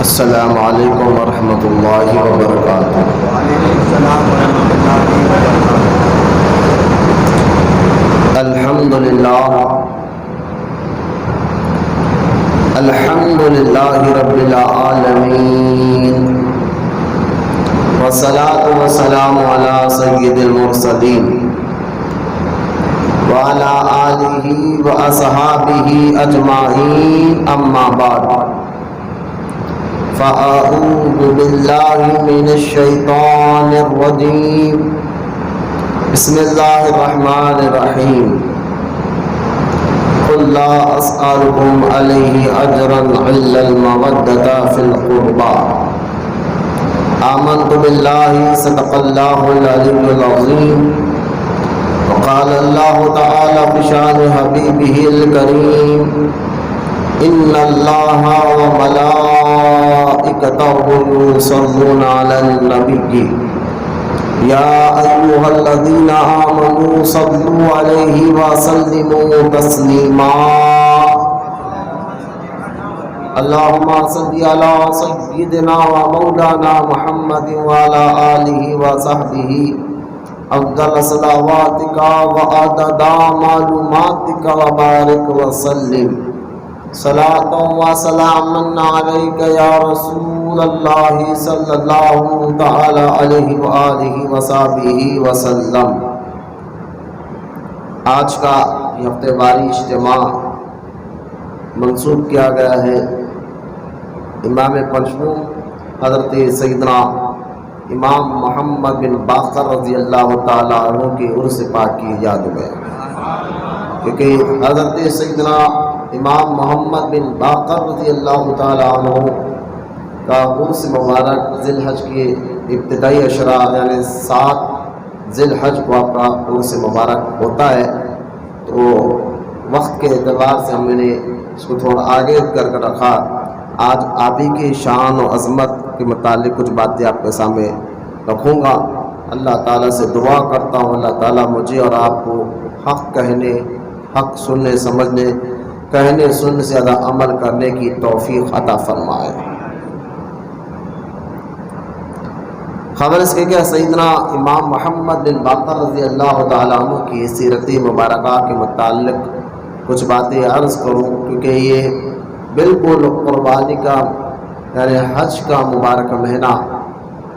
السلام علیکم ورحمۃ اللہ وبرکاتہ۔ الحمد للہ رب العالمین، والصلاة والسلام علی سید المرسلین وعلی آلہ واصحابہ اجمعین، اما بعد فأعوذ باللہ من الشیطان الرجیم، بسم اللہ الرحمن الرحیم۔ قل لا اسألکم علیہ اجرا الا المودۃ فی القربى، آمنت باللہ صدق اللہ العلی العظیم، وقال اللہ تعالی بشان حبیبہ الکریم، ان اللہ وملائکتہ یصلون علی النبی یا ایھا الذین آمنوا صلوا علیہ وسلموا تسلیما، اللہم صل علی سیدنا ومولانا محمد وعلی آلہ وصحبہ افضل صلواتک وعدد معلوماتک وبارک وسلم، صلاۃ و سلام علیک یا رسول اللہ صلی اللہ تعالی علیہ وآلہ وصحبہ وسلم۔ آج کا یہ ہفتے واری اجتماع منسوب کیا گیا ہے امام پنجم حضرت سیدنا امام محمد بن باقر رضی اللہ تعالی عنہ کے عرس پاک کی یاد میں، کیونکہ حضرت سیدنا امام محمد بن باقر رضی اللہ تعالی عنہ کا عرس مبارک ذی الحج کے ابتدائی اشرا یعنی 7 ذی الحج کو آپ کا عرس مبارک ہوتا ہے، تو وقت کے اعتبار سے ہم نے اس کو تھوڑا آگے کر رکھا۔ آج آپ ہی کی شان و عظمت کے متعلق کچھ باتیں آپ کے سامنے رکھوں گا۔ اللہ تعالیٰ سے دعا کرتا ہوں اللہ تعالیٰ مجھے اور آپ کو حق کہنے، حق سننے، سمجھنے، کہنے سننے سے زیادہ عمل کرنے کی توفیق عطا فرمائے۔ خبر اس کے کہ سیدنا امام محمد بن باقر رضی اللہ تعالیٰ عنہ کی سیرت مبارکہ کے متعلق کچھ باتیں عرض کروں، کیونکہ یہ بالکل قربانی کا یعنی حج کا مبارک مہینہ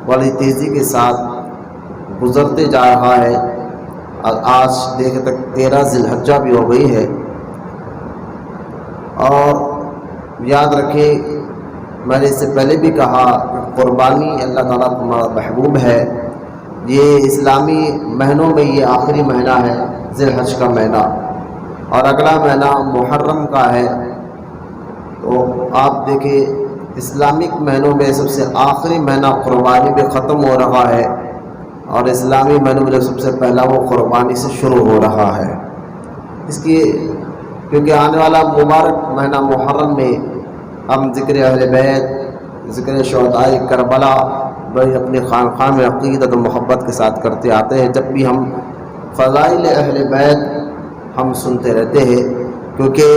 بڑی تیزی کے ساتھ گزرتے جا رہا ہے، اور آج دیکھے تک 13 ذی الحجہ بھی ہو گئی ہے۔ اور یاد رکھیں، میں نے اس سے پہلے بھی کہا کہ قربانی اللہ تعالیٰ کو محبوب ہے۔ یہ اسلامی مہینوں میں یہ آخری مہینہ ہے ذی الحج کا مہینہ، اور اگلا مہینہ محرم کا ہے۔ تو آپ دیکھیں اسلامک مہینوں میں سب سے آخری مہینہ قربانی پہ ختم ہو رہا ہے، اور اسلامی مہینوں میں سب سے پہلا وہ قربانی سے شروع ہو رہا ہے۔ اس کی کیونکہ آنے والا مبارک مہینہ محرم میں ہم ذکر اہل بیت، ذکر شہداء کربلا بھائی اپنی خانقاہ میں عقیدت و محبت کے ساتھ کرتے آتے ہیں۔ جب بھی ہم فضائل اہل بیت ہم سنتے رہتے ہیں، کیونکہ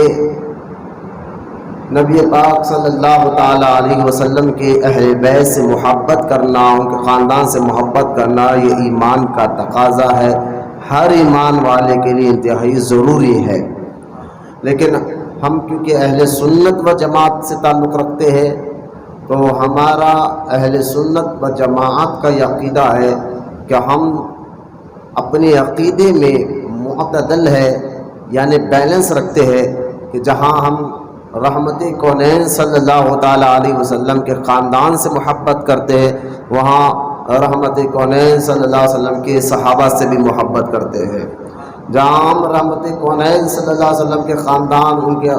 نبی پاک صلی اللہ تعالی علیہ وسلم کے اہل بیت سے محبت کرنا، ان کے خاندان سے محبت کرنا، یہ ایمان کا تقاضا ہے، ہر ایمان والے کے لیے انتہائی ضروری ہے۔ لیکن ہم کیونکہ اہل سنت و جماعت سے تعلق رکھتے ہیں، تو ہمارا اہل سنت و جماعت کا یہ عقیدہ ہے کہ ہم اپنے عقیدے میں معتدل ہے، یعنی بیلنس رکھتے ہیں، کہ جہاں ہم رحمت کونین صلی اللہ تعالی علیہ وسلم کے خاندان سے محبت کرتے ہیں، وہاں رحمت کونین صلی اللہ علیہ وسلم کے صحابہ سے بھی محبت کرتے ہیں۔ جہاں ہم رحمت کونین صلی اللہ علیہ وسلم کے خاندان، ان کے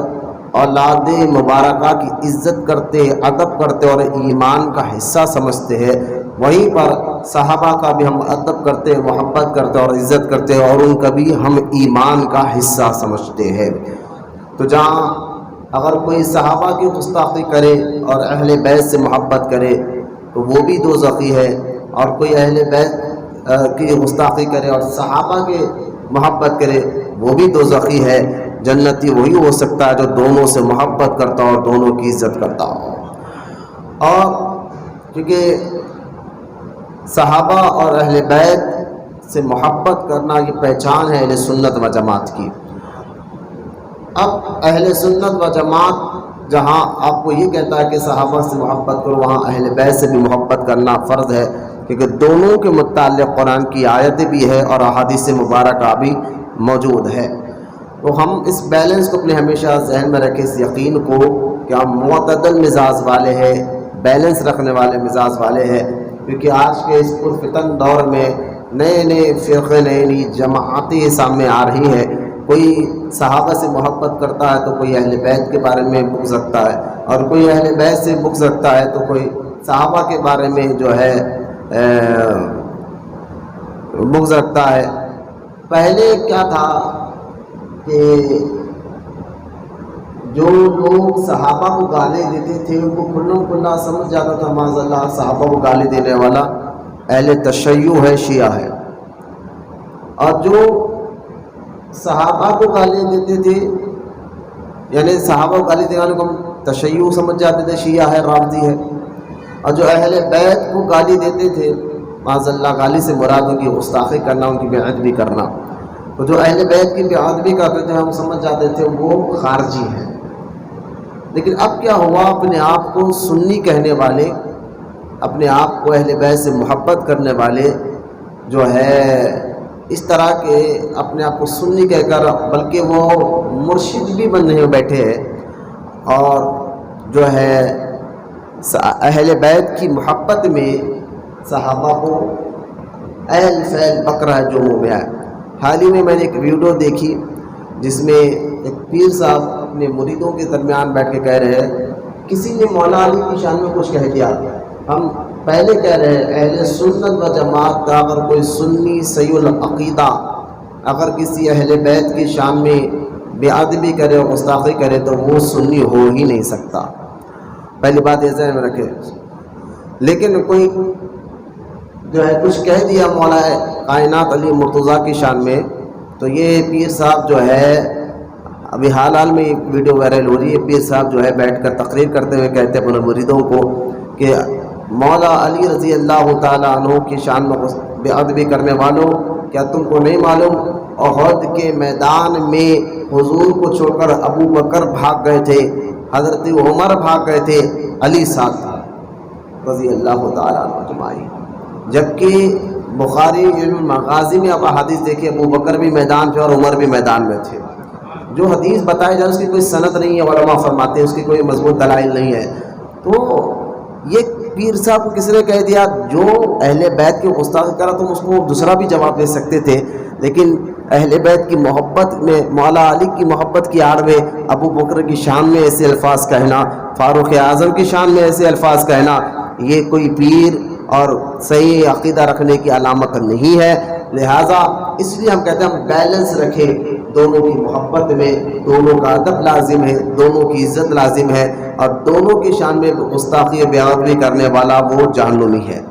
اولاد مبارکہ کی عزت کرتے، ادب کرتے اور ایمان کا حصہ سمجھتے ہیں، وہیں پر صحابہ کا بھی ہم ادب کرتے، محبت کرتے اور عزت کرتے، اور ان کا بھی ہم ایمان کا حصہ سمجھتے ہیں۔ تو جہاں اگر کوئی صحابہ کی گستاخی کرے اور اہل بیت سے محبت کرے تو وہ بھی دوزخی ہے، اور کوئی اہل بیت کی گستاخی کرے اور صحابہ کے محبت کرے وہ بھی دوزخی ہے۔ جنتی وہی ہو سکتا ہے جو دونوں سے محبت کرتا ہو اور دونوں کی عزت کرتا ہو۔ اور کیونکہ صحابہ اور اہل بیت سے محبت کرنا یہ پہچان ہے اہل سنت و جماعت کی۔ اب اہل سنت و جماعت جہاں آپ کو یہ کہتا ہے کہ صحابہ سے محبت کرو، وہاں اہل بیت سے بھی محبت کرنا فرض ہے، کیونکہ دونوں کے متعلق قرآن کی آیتیں بھی ہے اور احادیث مبارکہ بھی موجود ہے۔ تو ہم اس بیلنس کو اپنے ہمیشہ ذہن میں رکھیں، اس یقین کو کہ ہم معتدل مزاج والے ہیں، بیلنس رکھنے والے مزاج والے ہیں، کیونکہ آج کے اس پرفتن دور میں نئے نئے فرقے، نئی نئی جماعتیں سامنے آ رہی ہیں۔ کوئی صحابہ سے محبت کرتا ہے تو کوئی اہل بیت کے بارے میں بغض رکھتا ہے، اور کوئی اہل بیت سے بغض رکھتا ہے تو کوئی صحابہ کے بارے میں جو ہے بغض رکھتا ہے۔ پہلے کیا تھا کہ جو لوگ صحابہ کو گالی دیتے تھے ان کو کھلا سمجھ جاتا تھا معاذ اللہ صحابہ کو گالی دینے والا اہل تشیع ہے، شیعہ ہے، اور جو صحابہ کو گالی دیتے تھے یعنی صحابہ کو گالی دینے والے کو تشیع سمجھ جاتے تھے، شیعہ ہے، رافضی ہے، اور جو اہل بیت کو گالی دیتے تھے معاذ اللہ، گالی سے مراد ان کی گستاخی کرنا، ان کی بےادبی کرنا، تو جو اہل بیت کی بےادبی کرتے تھے ہم سمجھ جاتے تھے وہ خارجی ہیں۔ لیکن اب کیا ہوا، اپنے آپ کو سنی کہنے والے، اپنے آپ کو اہل بیت سے محبت کرنے والے جو ہے اس طرح کے اپنے آپ کو سنی کہہ کر بلکہ وہ مرشد بھی بننے بیٹھے ہیں، اور جو ہے اہل بیت کی محبت میں صحابہ کو اہل فعل بکرا ہے جو منہ میں آئے۔ حال ہی میں نے ایک ویڈیو دیکھی جس میں ایک پیر صاحب اپنے مریدوں کے درمیان بیٹھ کے کہہ رہے ہیں کسی نے مولا علی کی شان میں کچھ کہہ دیا، ہم پہلے کہہ رہے ہیں اہل سنت و جماعت کا اگر کوئی سنی صحیح العقیدہ اگر کسی اہل بیت کی شان میں بے ادبی کرے اور گستاخی کرے تو وہ سنی ہو ہی نہیں سکتا، پہلی بات یہ ذہن میں رکھے۔ لیکن کوئی جو ہے کچھ کہہ دیا مولا کائنات علی مرتضیٰ کی شان میں، تو یہ پیر صاحب جو ہے ابھی حال میں ایک ویڈیو وائرل ہو رہی ہے، پیر صاحب جو ہے بیٹھ کر تقریر کرتے ہوئے کہتے ہیں اپنے مریدوں کو کہ مولا علی رضی اللہ تعالیٰ عنہ کی شان میں بے ادبی کرنے والوں، کیا تم کو نہیں معلوم احد کے میدان میں حضور کو چھوڑ کر ابو بکر بھاگ گئے تھے، حضرت عمر بھاگ گئے تھے، علی ساتھ تھا رضی اللہ تعالیٰ عنہ اجمعین۔ جبکہ بخاری علم المغازی میں آپ حدیث دیکھیں ابو بکر بھی میدان تھے اور عمر بھی میدان میں تھے، جو حدیث بتائی جائے اس کی کوئی سند نہیں ہے، علماء فرماتے ہیں اس کی کوئی مضبوط دلائل نہیں ہے۔ تو یہ پیر صاحب کو کس نے کہہ دیا جو اہل بیت کے گستاخی کرا، تم اس کو دوسرا بھی جواب دے سکتے تھے، لیکن اہل بیت کی محبت میں مولا علی کی محبت کی آڑ میں ابو بکر کی شان میں ایسے الفاظ کہنا، فاروق اعظم کی شان میں ایسے الفاظ کہنا، یہ کوئی پیر اور صحیح عقیدہ رکھنے کی علامت نہیں ہے۔ لہٰذا اس لیے ہم کہتے ہیں ہم بیلنس رکھیں، دونوں کی محبت میں دونوں کا ادب لازم ہے، دونوں کی عزت لازم ہے، اور دونوں کی شان میں گستاخی و بے ادبی کرنے والا وہ جہنمی ہے۔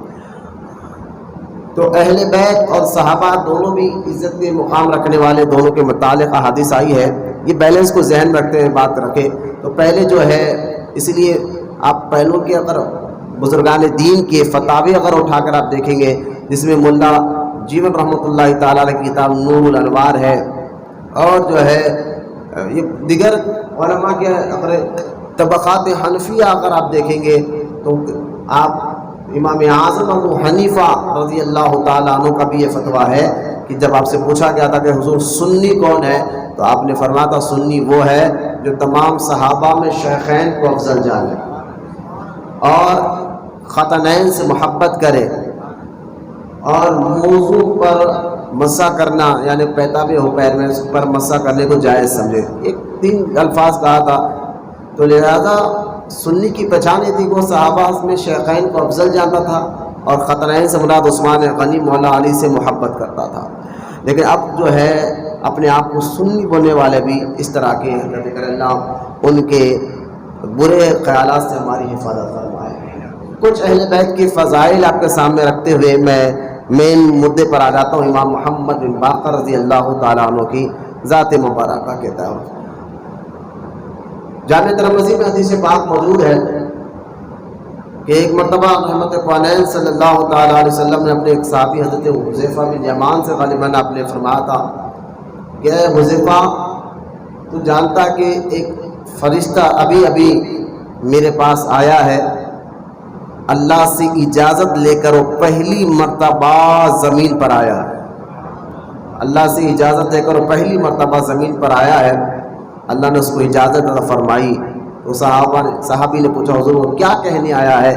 تو اہل بیت اور صحابہ دونوں بھی عزت کے مقام رکھنے والے، دونوں کے متعلق احادیث آئی ہے، یہ بیلنس کو ذہن رکھتے ہوئے بات رکھیں۔ تو پہلے جو ہے اس لیے آپ پہلوں کے اگر بزرگان دین کے فتاوی اگر اٹھا کر آپ دیکھیں گے، جس میں ملا جیون رحمۃ اللہ تعالیٰ کی کتاب نور الانوار ہے، اور جو ہے یہ دیگر علماء کے اگر طبقات حنفیہ اگر آپ دیکھیں گے تو آپ امام اعظم ابو حنیفہ رضی اللہ تعالیٰ عنہ کا بھی یہ فتویٰ ہے کہ جب آپ سے پوچھا گیا تھا کہ حضور سنی کون ہے تو آپ نے فرمایا تھا سنی وہ ہے جو تمام صحابہ میں شیخین کو افضل جانے اور خطنین سے محبت کرے اور موضوع پر مسح کرنا یعنی پیتابے ہو پیر میں اس پر مسح کرنے کو جائز سمجھے، ایک 3 الفاظ کہا تھا۔ تو لہذا سنی کی پہچان یہ تھی کہ وہ صحابہ میں شیخین کو افضل جانتا تھا اور خطنین سے مراد عثمان غنی مولا علی سے محبت کرتا تھا۔ لیکن اب جو ہے اپنے آپ کو سنی بولنے والے بھی اس طرح کے اللہ ان کے برے خیالات سے ہماری حفاظت فرمائے۔ کچھ اہل بیت کی فضائل آپ کے سامنے رکھتے ہوئے میں مین مدعے پر آ جاتا ہوں، امام محمد بن باقر رضی اللہ تعالیٰ عنہ کی ذات مبارکہ کے تعلق۔ جامع ترمذی میں حدیث پاک موجود ہے کہ ایک مرتبہ رحمت کونین صلی اللہ تعالیٰ علیہ وسلم نے اپنے ایک صحابی حضرت حذیفہ بن یمان سے غالباً آپ نے فرمایا تھا کہ اے حذیفہ، تو جانتا کہ ایک فرشتہ ابھی ابھی میرے پاس آیا ہے، اللہ سے اجازت لے کر وہ پہلی مرتبہ زمین پر آیا ہے، اللہ سے اجازت لے کر وہ پہلی مرتبہ زمین پر آیا ہے، اللہ نے اس کو اجازت عطا فرمائی۔ تو صحابی نے پوچھا حضور وہ کیا کہنے آیا ہے؟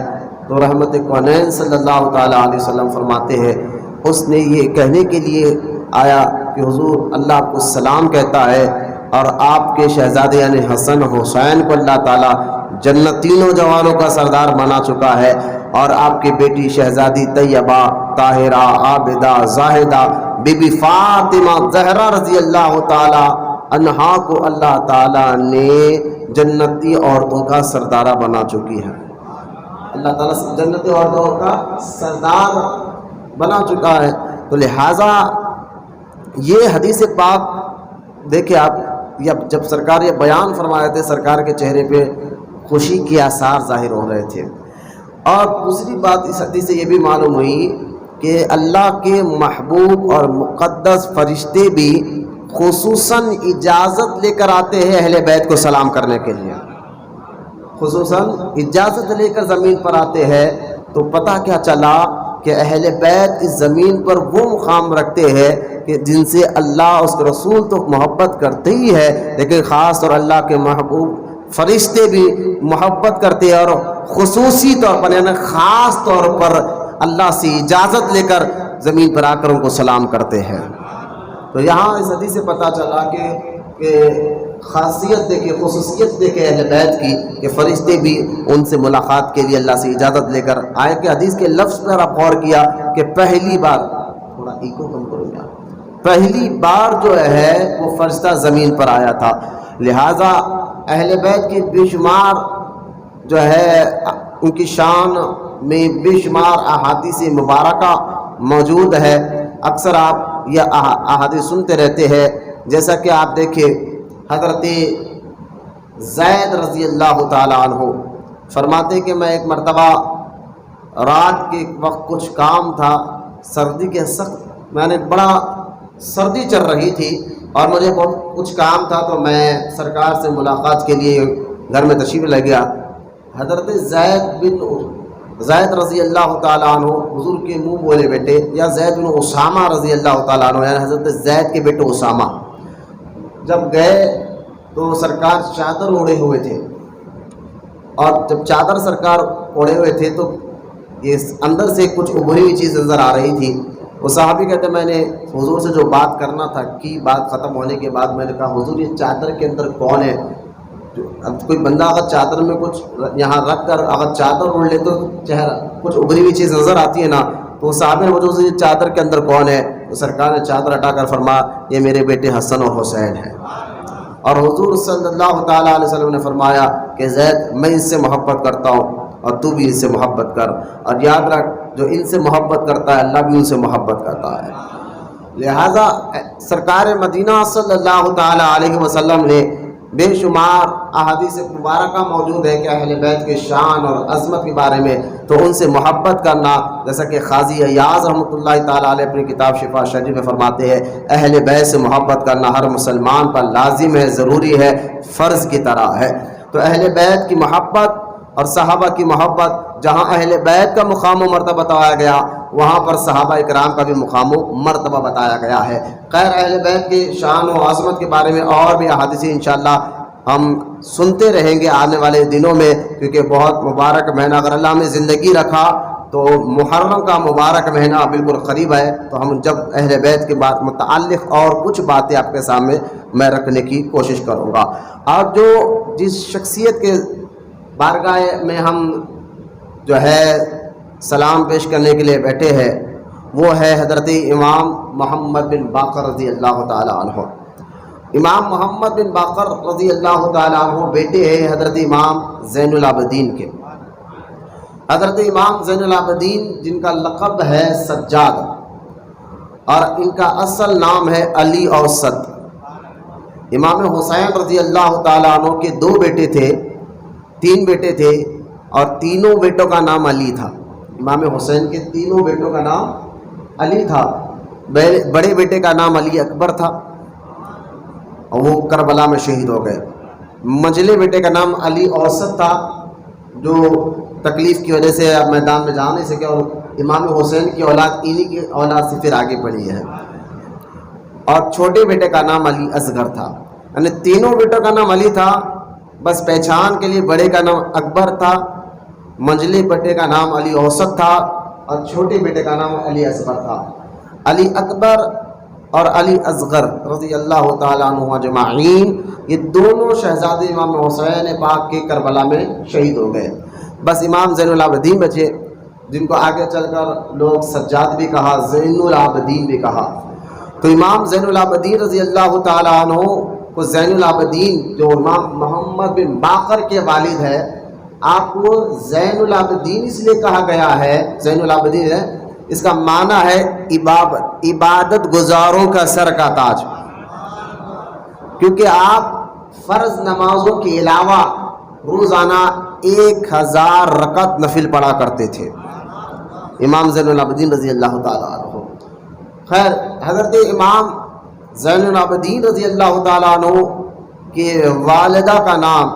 تو رحمت کونین صلی اللہ تعالیٰ علیہ وسلم فرماتے ہیں اس نے یہ کہنے کے لیے آیا کہ حضور اللہ آپ کو سلام کہتا ہے، اور آپ کے شہزادے یعنی حسن حسین کو اللہ تعالیٰ جنت تینوں جوانوں کا سردار بنا چکا ہے، اور آپ کی بیٹی شہزادی طیبہ، طاہرہ، عابدہ، زاہدہ، بی بی فاطمہ زہرا رضی اللہ تعالیٰ عنہا کو اللہ تعالیٰ نے جنتی عورتوں کا سردارہ بنا چکی ہے، اللہ تعالیٰ جنتی عورتوں کا سردار بنا چکا ہے۔ تو لہٰذا یہ حدیث پاک دیکھیں آپ، جب سرکار یہ بیان فرمائے تھے سرکار کے چہرے پہ خوشی کے آثار ظاہر ہو رہے تھے۔ اور دوسری بات اس حدیث سے یہ بھی معلوم ہوئی کہ اللہ کے محبوب اور مقدس فرشتے بھی خصوصاً اجازت لے کر آتے ہیں اہل بیت کو سلام کرنے کے لیے، خصوصاً اجازت لے کر زمین پر آتے ہیں۔ تو پتہ کیا چلا کہ اہل بیت اس زمین پر وہ مقام رکھتے ہیں کہ جن سے اللہ اس کے رسول تو محبت کرتے ہی ہے، لیکن خاص طور اللہ کے محبوب فرشتے بھی محبت کرتے ہیں، اور خصوصی طور پر یعنی خاص طور پر اللہ سے اجازت لے کر زمین پر آ کر ان کو سلام کرتے ہیں۔ تو یہاں اس حدیث سے پتہ چلا کہ خاصیت دیکھیں، خصوصیت دیکھیں اہل بیت کی کہ فرشتے بھی ان سے ملاقات کے لیے اللہ سے اجازت لے کر آئے۔ کہ حدیث کے لفظ پر آپ غور کیا کہ پہلی بار، تھوڑا ایکو کم کروں گا، پہلی بار جو ہے وہ فرشتہ زمین پر آیا تھا۔ لہٰذا اہل بیت کی بے شمار جو ہے ان کی شان میں بے شمار احادیث مبارکہ موجود ہے۔ اکثر آپ یہ احادیث سنتے رہتے ہیں، جیسا کہ آپ دیکھیں حضرت زید رضی اللہ تعالیٰ عنہ فرماتے کہ میں ایک مرتبہ رات کے وقت کچھ کام تھا، سردی کے سخت میں نے بڑا سردی چل رہی تھی اور مجھے بہت کچھ کام تھا، تو میں سرکار سے ملاقات کے لیے گھر میں تشریف لے گیا۔ حضرت زید رضی اللہ تعالیٰ عنہ حضور کے منہ بولے بیٹے، یا زید بن اسامہ رضی اللہ تعالیٰ عنہ یعنی حضرت زید کے بیٹے اسامہ جب گئے تو سرکار چادر اوڑھے ہوئے تھے، اور جب چادر سرکار اوڑھے ہوئے تھے تو یہ اندر سے کچھ ابھری ہوئی چیز نظر آ رہی تھی۔ وہ صحابی کہتے میں نے حضور سے جو بات کرنا تھا کی، بات ختم ہونے کے بعد میں نے کہا حضور یہ چادر کے اندر کون ہے؟ اب کوئی بندہ اگر چادر میں کچھ یہاں رکھ کر اگر چادر اوڑھ لے تو چہرہ کچھ ابھری ہوئی چیز نظر آتی ہے نا، تو صحابہ نے حضور سے یہ چادر کے اندر کون ہے؟ تو سرکار نے چادر ہٹا کر فرمایا یہ میرے بیٹے حسن اور حسین ہیں۔ اور حضور صلی اللہ تعالیٰ علیہ وسلم نے فرمایا کہ زید میں ان سے محبت کرتا ہوں اور تو بھی ان سے محبت کر، اور یاد رکھ جو ان سے محبت کرتا ہے اللہ بھی ان سے محبت کرتا ہے۔ لہٰذا سرکار مدینہ صلی اللہ تعالیٰ علیہ وسلم نے بے شمار احادیث مبارکہ موجود ہے کہ اہل بیت کے شان اور عظمت کے بارے میں، تو ان سے محبت کرنا، جیسا کہ قاضی ایاز رحمۃ اللہ تعالیٰ علیہ اپنی کتاب شفا شریف میں فرماتے ہیں اہل بیت سے محبت کرنا ہر مسلمان پر لازم ہے، ضروری ہے، فرض کی طرح ہے۔ تو اہل بیت کی محبت اور صحابہ کی محبت، جہاں اہل بیت کا مقام و مرتبہ بتایا گیا وہاں پر صحابہ اکرام کا بھی مقام و مرتبہ بتایا گیا ہے۔ خیر اہل بیت کے شان و عظمت کے بارے میں اور بھی احادیث انشاءاللہ ہم سنتے رہیں گے آنے والے دنوں میں، کیونکہ بہت مبارک مہینہ اگر اللہ میں زندگی رکھا تو محرم کا مبارک مہینہ بالکل قریب ہے، تو ہم جب اہل بیت کے بعد متعلق اور کچھ باتیں آپ کے سامنے میں رکھنے کی کوشش کروں گا۔ اور جو جس شخصیت کے بارگاہ میں ہم جو ہے سلام پیش کرنے کے لیے بیٹھے ہیں وہ ہے حضرت امام محمد بن باقر رضی اللہ تعالیٰ عنہ۔ امام محمد بن باقر رضی اللہ تعالیٰ عنہ بیٹے ہیں حضرت امام زین العابدین کے۔ حضرت امام زین العابدین جن کا لقب ہے سجاد، اور ان کا اصل نام ہے علی اوسط۔ امام حسین رضی اللہ تعالیٰ عنہ کے 2 بیٹے تھے، 3 بیٹے تھے، اور تینوں بیٹوں کا نام علی تھا. امام حسین کے تینوں بیٹوں کا نام علی تھا. بڑے بیٹے کا نام علی اکبر تھا اور وہ کربلا میں شہید ہو گئے. منجلے بیٹے کا نام علی اوسط تھا جو تکلیف کی وجہ سے اب میدان میں جا نہیں سکے, اور امام حسین کی اولاد انہی کی اولاد سے پھر آگے بڑھی ہے. اور چھوٹے بیٹے کا نام علی اصغر تھا. یعنی تینوں بیٹوں کا نام علی تھا, بس پہچان کے لیے بڑے کا نام اکبر تھا, منجلے بیٹے کا نام علی اوسط تھا اور چھوٹے بیٹے کا نام علی اصغر تھا. علی اکبر اور علی اصغر رضی اللہ تعالیٰ عنہ اجمعین یہ دونوں شہزادے امام حسین پاک کے کربلا میں شہید ہو گئے. بس امام زین العابدین بچے, جن کو آگے چل کر لوگ سجاد بھی کہا, زین العابدین بھی کہا. تو امام زین العابدین رضی اللہ تعالیٰ عنہ کو زین العابدین جو امام محمد بن باقر کے والد ہے, آپ کو زین العابدین اس لیے کہا گیا ہے, زین العابدین ہے, اس کا معنی ہے عبادت گزاروں کا سر کا تاج, کیونکہ آپ فرض نمازوں کے علاوہ روزانہ 1000 رکعت نفل پڑھا کرتے تھے امام زین العابدین رضی اللہ تعالیٰ عنہ. خیر, حضرت امام زین العابدین رضی اللہ تعالیٰ عنہ کے والدہ کا نام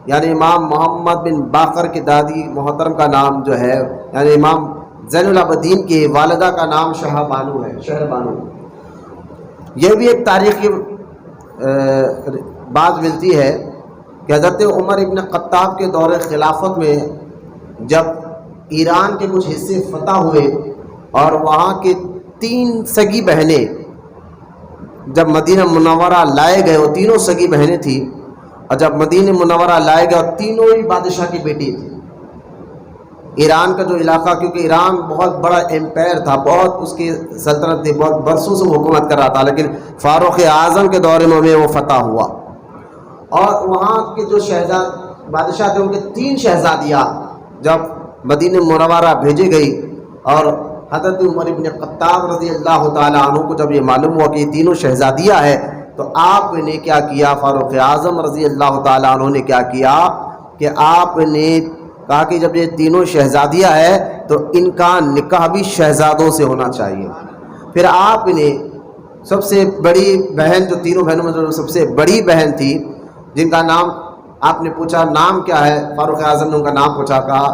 یعنی امام محمد بن باقر کی دادی محترم کا نام جو ہے, یعنی امام زین العابدین کی والدہ کا نام شاہ بانو ہے, شہر بانو. یہ بھی ایک تاریخی بات ملتی ہے کہ حضرت عمر ابن خطاب کے دور خلافت میں جب ایران کے کچھ حصے فتح ہوئے اور وہاں کے 3 سگی بہنیں جب مدینہ منورہ لائے گئے, وہ تینوں سگی بہنیں تھیں, اور جب مدینہ منورہ لائے گئے اور تینوں ہی بادشاہ کی بیٹی تھی. ایران کا جو علاقہ, کیونکہ ایران بہت بڑا امپائر تھا, بہت اس کی سلطنت تھی, بہت برسوں سے حکومت کر رہا تھا, لیکن فاروق اعظم کے دور میں وہ فتح ہوا. اور وہاں کے جو بادشاہ تھے ان کے 3 شہزادیاں جب مدینہ منورہ بھیجی گئی, اور حضرت عمر ابن خطاب رضی اللہ تعالیٰ عنہ کو جب یہ معلوم ہوا کہ یہ تینوں شہزادیاں ہیں, تو آپ نے کیا کیا, فاروق اعظم رضی اللہ تعالیٰ عنہ نے کیا کیا کہ آپ نے کہا کہ جب یہ تینوں شہزادیاں ہیں تو ان کا نکاح بھی شہزادوں سے ہونا چاہیے. پھر آپ نے سب سے بڑی بہن, جو تینوں بہنوں میں جو سب سے بڑی بہن تھی, جن کا نام آپ نے پوچھا نام کیا ہے, فاروق اعظم نے ان کا نام پوچھا, کہا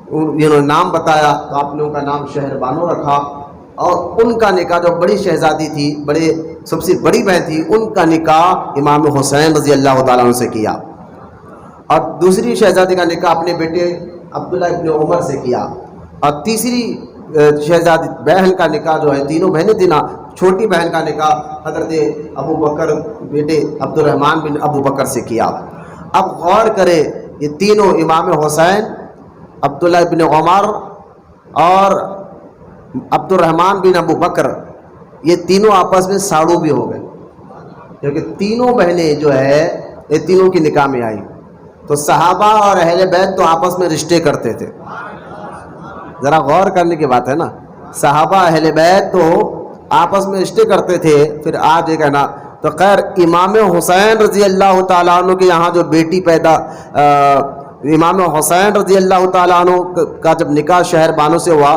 انہوں نے نام بتایا, تو آپ نے ان کا نام شہر بانو رکھا. اور ان کا نکاح, جو بڑی شہزادی تھی, سب سے بڑی بہن تھی, ان کا نکاح امام حسین رضی اللہ تعالیٰ عنہ سے کیا. اور دوسری شہزادی کا نکاح اپنے بیٹے عبداللہ ابن عمر سے کیا. اور تیسری شہزادی بہن کا نکاح جو ہے, تینوں بہنیں تھیں نا, چھوٹی بہن کا نکاح حضرت ابو بکر بیٹے عبد الرحمن بن ابو بکر سے کیا. اب غور کرے, یہ تینوں امام حسین, عبداللہ ابن عمر اور عبد الرحمن بن ابو بکر, یہ تینوں آپس میں ساڑو بھی ہو گئے, کیونکہ تینوں بہنیں جو ہے یہ تینوں کی نکاح میں آئی. تو صحابہ اور اہل بیت تو آپس میں رشتے کرتے تھے, ذرا غور کرنے کی بات ہے نا, صحابہ اہل بیت تو آپس میں رشتے کرتے تھے. پھر آج یہ کہنا, تو خیر امام حسین رضی اللہ تعالیٰ عنہ کے یہاں جو بیٹی پیدا, امام حسین رضی اللہ تعالیٰ عنہ کا جب نکاح شہر بانو سے ہوا,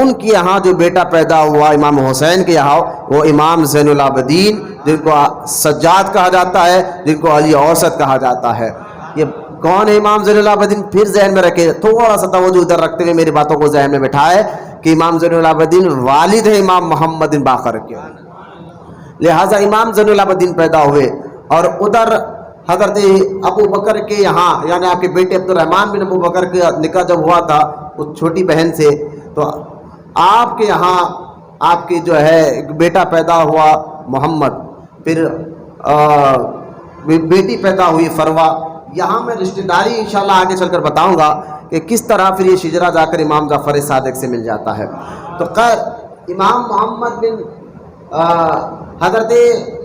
ان کے یہاں جو بیٹا پیدا ہوا امام حسین کے یہاں, وہ امام زین العابدین, جن کو سجاد کہا جاتا ہے, جن کو علی اوسط کہا جاتا ہے. یہ کون ہے امام زین العابدین؟ پھر ذہن میں رکھے, تھوڑا سا توجہ ادھر رکھتے ہوئے میری باتوں کو ذہن میں بٹھائے کہ امام زین العابدین والد ہے امام محمد بن باقر کے, لہٰذا امام زین العابدین پیدا ہوئے. اور ادھر حضرت ابو بکر کے یہاں, یعنی آپ کے بیٹے عبد الرحمن بن ابو بکر کے نکاح جب ہوا تھا اس چھوٹی بہن سے, تو آپ کے یہاں آپ کی جو ہے ایک بیٹا پیدا ہوا محمد, پھر بیٹی پیدا ہوئی فروا. یہاں میں رشتہ داری انشاءاللہ آگے چل کر بتاؤں گا کہ کس طرح پھر یہ شجرہ جا کر امام جعفر صادق سے مل جاتا ہے. تو خیر امام محمد بن حضرت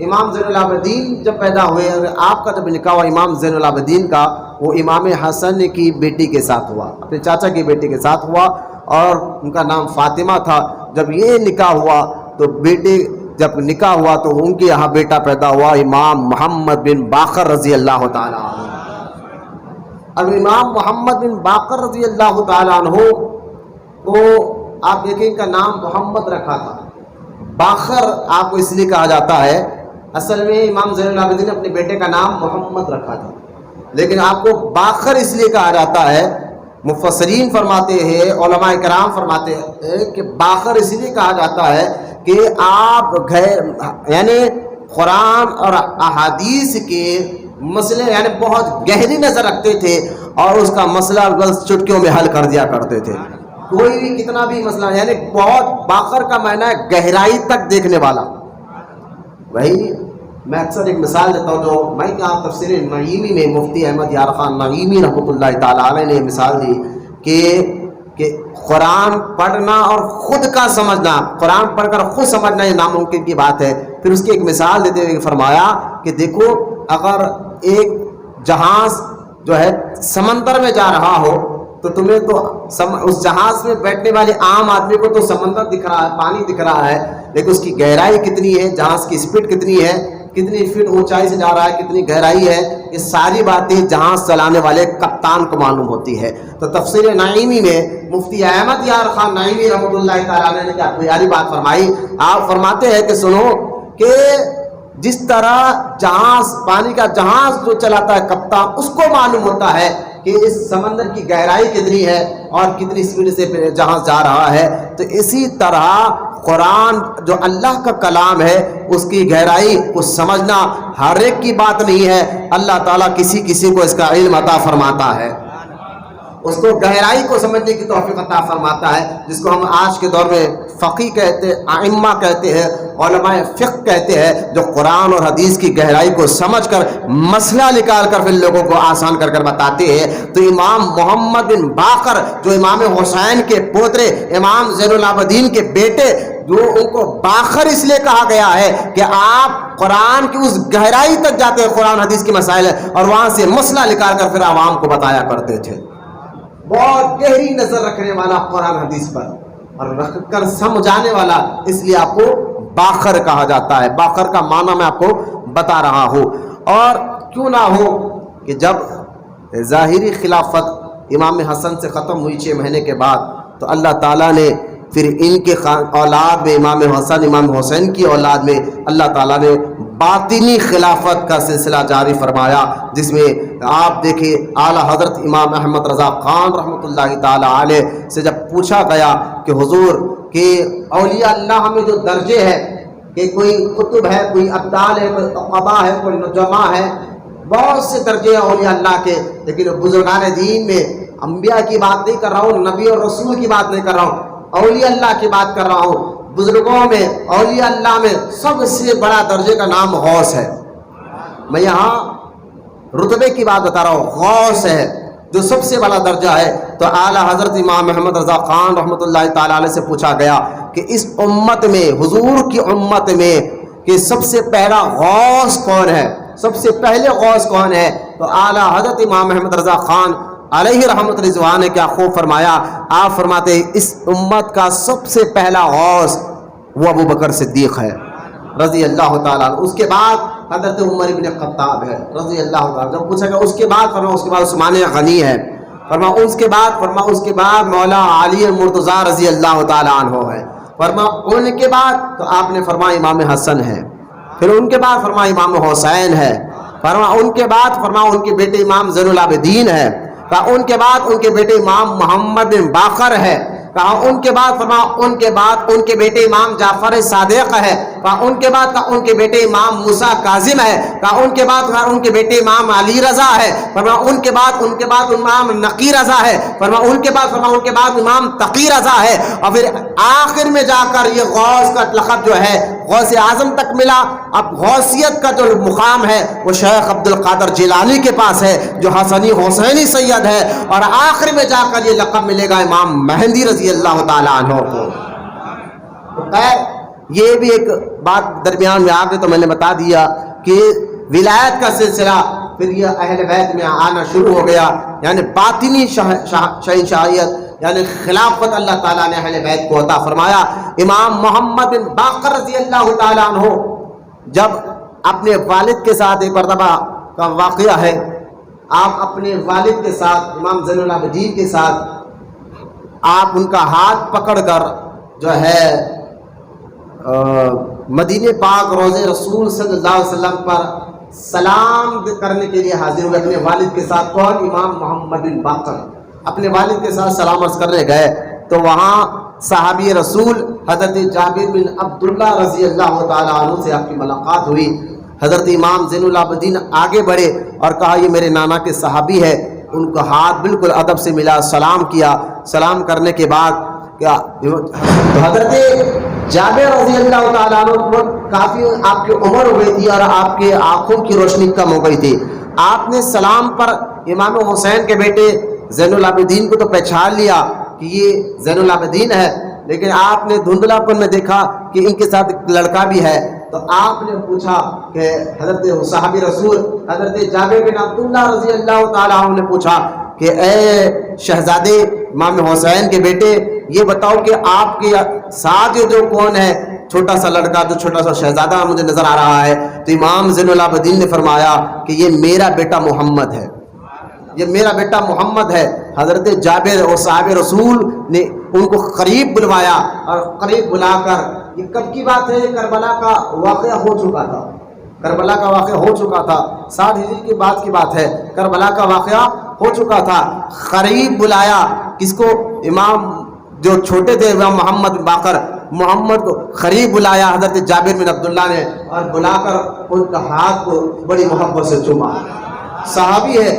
امام زین العابدین جب پیدا ہوئے, اور آپ کا جب نکاح ہوا امام زین العابدین کا, وہ امام حسن کی بیٹی کے ساتھ ہوا, اپنے چاچا کی بیٹی کے ساتھ ہوا, اور ان کا نام فاطمہ تھا. جب یہ نکاح ہوا تو بیٹے جب نکاح ہوا تو ان کے یہاں بیٹا پیدا ہوا امام محمد بن باقر رضی اللہ تعالیٰ عنہ. اب امام محمد بن باقر رضی اللہ تعالیٰ عنہ کو آپ دیکھیں ان کا نام محمد رکھا تھا، باقر آپ کو اس لیے کہا جاتا ہے، اصل میں امام زین العابدین نے اپنے بیٹے کا نام محمد رکھا تھا، لیکن آپ کو باقر اس لیے کہا جاتا ہے، مفسرین فرماتے ہیں، علماء کرام فرماتے ہیں کہ باقر اس لیے کہا جاتا ہے کہ آپ یعنی قرآن اور احادیث کے مسئلے یعنی بہت گہری نظر رکھتے تھے اور اس کا مسئلہ بس چٹکیوں میں حل کر دیا کرتے تھے، کوئی بھی کتنا بھی مسئلہ، یعنی بہت، باقر کا معنی ہے گہرائی تک دیکھنے والا۔ وہی میں اکثر ایک مثال دیتا ہوں، جو میں یہاں تفسیر نعیمی میں مفتی احمد یار خان نعیمی رحمۃ اللہ تعالیٰ علیہ نے مثال دی کہ قرآن پڑھنا اور خود کا سمجھنا، قرآن پڑھ کر خود سمجھنا یہ ناممکن کی بات ہے۔ پھر اس کی ایک مثال دیتے ہوئے فرمایا کہ دیکھو اگر ایک جہاز جو ہے سمندر میں جا رہا ہو تو تمہیں تو اس جہاز میں بیٹھنے والے عام آدمی کو تو سمندر دکھ رہا ہے، پانی دکھ رہا ہے، لیکن اس کی گہرائی کتنی ہے، جہاز کی اسپیڈ کتنی ہے، کتنی فٹ اونچائی سے جا رہا ہے، کتنی گہرائی ہے، یہ ساری باتیں جہاز چلانے والے کپتان کو معلوم ہوتی ہے۔ تو تفسیر نعیمی میں مفتی احمد یار خان نعیمی رحمۃ اللہ تعالیٰ نے کیا پیاری بات فرمائی، آپ فرماتے ہیں کہ سنو کہ جس طرح جہاز، پانی کا جہاز جو چلاتا ہے کپتان، اس کو معلوم ہوتا ہے کہ اس سمندر کی گہرائی کتنی ہے اور کتنی اسپیڈ سے جہاز جا رہا ہے، تو اسی طرح قرآن جو اللہ کا کلام ہے اس کی گہرائی کو سمجھنا ہر ایک کی بات نہیں ہے، اللہ تعالیٰ کسی کسی کو اس کا علم عطا فرماتا ہے، اس کو گہرائی کو سمجھنے کی توفیق عطا فرماتا ہے، جس کو ہم آج کے دور میں فقیہ کہتے ہیں، ائمہ کہتے ہیں، علماء فقہ کہتے ہیں، جو قرآن اور حدیث کی گہرائی کو سمجھ کر مسئلہ نکال کر پھر لوگوں کو آسان کر بتاتے ہیں۔ تو امام محمد بن باقر جو امام حسین کے پوترے، امام زین العابدین کے بیٹے، جو ان کو باقر اس لیے کہا گیا ہے کہ آپ قرآن کی اس گہرائی تک جاتے ہیں، قرآن حدیث کی مسائل اور وہاں سے مسئلہ نکال کر پھر عوام کو بتایا کرتے تھے۔ بہت گہری نظر رکھنے والا قرآن حدیث پر اور رکھ کر سمجھانے والا، اس لیے آپ کو باقر کہا جاتا ہے۔ باقر کا معنی میں آپ کو بتا رہا ہوں۔ اور کیوں نہ ہو کہ جب ظاہری خلافت امام حسن سے ختم ہوئی 6 مہینے کے بعد، تو اللہ تعالیٰ نے پھر ان کے اولاد میں امام حسن، امام حسین کی اولاد میں اللہ تعالیٰ نے باطنی خلافت کا سلسلہ جاری فرمایا، جس میں آپ دیکھیں اعلیٰ حضرت امام احمد رضا خان رحمۃ اللہ تعالیٰ علیہ سے جب پوچھا گیا کہ حضور کہ اولیاء اللہ میں جو درجے ہے کہ کوئی قطب ہے، کوئی ابدال ہے، کوئی عقبا ہے، کوئی نجما ہے، بہت سے درجے ہیں اولیاء اللہ کے، لیکن بزرگان دین میں انبیاء کی بات نہیں کر رہا ہوں، نبی اور رسول کی بات نہیں کر رہا ہوں، اولیاء اللہ کی بات کر رہا ہوں۔ بزرگوں میں، اولیاء اللہ میں سب سے بڑا درجے کا نام غوث ہے۔ میں یہاں رتبے کی بات بتا رہا ہوں، غوث ہے جو سب سے بڑا درجہ ہے۔ تو اعلیٰ حضرت امام محمد رضا خان رحمۃ اللہ تعالیٰ علیہ سے پوچھا گیا کہ اس امت میں، حضور کی امت میں، کہ سب سے پہلا غوث کون ہے، سب سے پہلے غوث کون ہے؟ تو اعلیٰ حضرت امام محمد رضا خان علیہ رحمت رضوان نے کیا خوب فرمایا، آپ فرماتے ہیں اس امت کا سب سے پہلا غوث وہ ابو بکر صدیق ہے رضی اللہ تعالیٰ عنہ، اس کے بعد حضرت عمر ابن خطاب ہے رضی اللہ تعالیٰ۔ جب پوچھا گیا اس کے بعد، فرما اس کے بعد عثمان غنی ہے، فرما اس کے بعد مولا علی مرتضیٰ رضی اللہ تعالیٰ عنہ ہے، فرما ان کے بعد تو آپ نے فرمایا امام حسن ہے، پھر ان کے بعد فرمایا امام حسین ہے، فرما ان کے بعد فرمایا ان کے بیٹے امام زین العابدین ہے، کہا ان کے بعد ان کے بیٹے امام محمد بن باقر ہے، کہا ان کے بعد فرما ان کے بعد ان کے بیٹے امام جعفر صادق ہے، کہا ان کے بعد ان کے بیٹے امام موسیٰ کاظم ہے، کہا ان کے بعد ان کے بیٹے امام علی رضا ہے، فرما ان کے بعد امام نقی رضا ہے، فرما ان کے بعد امام تقی رضا ہے، اور پھر آخر میں جا کر یہ غوث کا لقب جو ہے غوث اعظم تک ملا۔ اب غوثیت کا جو مقام ہے وہ شیخ عبد القادر جیلانی کے پاس ہے جو حسنی حسینی سید ہے، اور آخر میں جا کر یہ لقب ملے گا امام مہدی رضی اللہ تعالیٰ عنہ کو۔ خیر یہ بھی ایک بات درمیان میں آگے تو میں نے بتا دیا کہ ولایت کا سلسلہ پھر یہ اہل بیت میں آنا شروع ہو گیا، یعنی باطنی شہنشاہیت یعنی خلافت اللہ تعالیٰ نے اہل بیت کو عطا فرمایا۔ امام محمد بن باقر رضی اللہ تعالیٰ عنہ جب اپنے والد کے ساتھ ایک مرتبہ کا واقعہ ہے آپ اپنے والد کے ساتھ امام زین العابدین کے ساتھ آپ ان کا ہاتھ پکڑ کر جو ہے مدینے پاک روضے رسول صلی اللہ علیہ وسلم پر سلام کرنے کے لیے حاضر ہوئے اپنے والد کے ساتھ. کون؟ امام محمد بن باقر اپنے والد کے ساتھ سلام عرض کرنے گئے تو وہاں صحابی رسول حضرت جابر بن عبداللہ رضی اللہ تعالیٰ عنہ سے آپ کی ملاقات ہوئی. حضرت امام زین العابدین آگے بڑھے اور کہا یہ میرے نانا کے صحابی ہے. ان کو ہاتھ بالکل ادب سے ملا, سلام کیا. سلام کرنے کے بعد کیا تو حضرت جابر رضی اللہ تعالیٰ عنہ کافی آپ کی عمر ہو گئی تھی اور آپ کے آنکھوں کی روشنی کم ہو گئی تھی. آپ نے سلام پر امام حسین کے بیٹے زین العابدین کو تو پہچان لیا کہ یہ زین العابدین ہے, لیکن آپ نے دھندلا پن میں دیکھا کہ ان کے ساتھ ایک لڑکا بھی ہے. تو آپ نے پوچھا کہ حضرت صحابی رسول حضرت جابر بن عبداللہ رضی اللہ تعالیٰ عنہ نے پوچھا کہ اے شہزادے امام حسین کے بیٹے, یہ بتاؤ کہ آپ کے ساتھ جو کون ہے, چھوٹا سا لڑکا جو چھوٹا سا شہزادہ مجھے نظر آ رہا ہے. تو امام زین العابدین نے فرمایا کہ یہ میرا بیٹا محمد ہے, یہ میرا بیٹا محمد ہے. حضرت جابر اور صحابہ رسول نے ان کو قریب بلوایا اور قریب بلا کر, یہ کب کی بات ہے؟ کربلا کا واقعہ ہو چکا تھا, کربلا کا واقعہ ہو چکا تھا, 60 ہجری کے بعد کی بات ہے. کربلا کا واقعہ ہو چکا تھا. قریب بلایا کس کو؟ امام جو چھوٹے تھے امام محمد باقر, محمد کو قریب بلایا حضرت جابر بن عبداللہ نے اور بلا کر ان کا ہاتھ کو بڑی محبت سے چوما. صحابی ہے,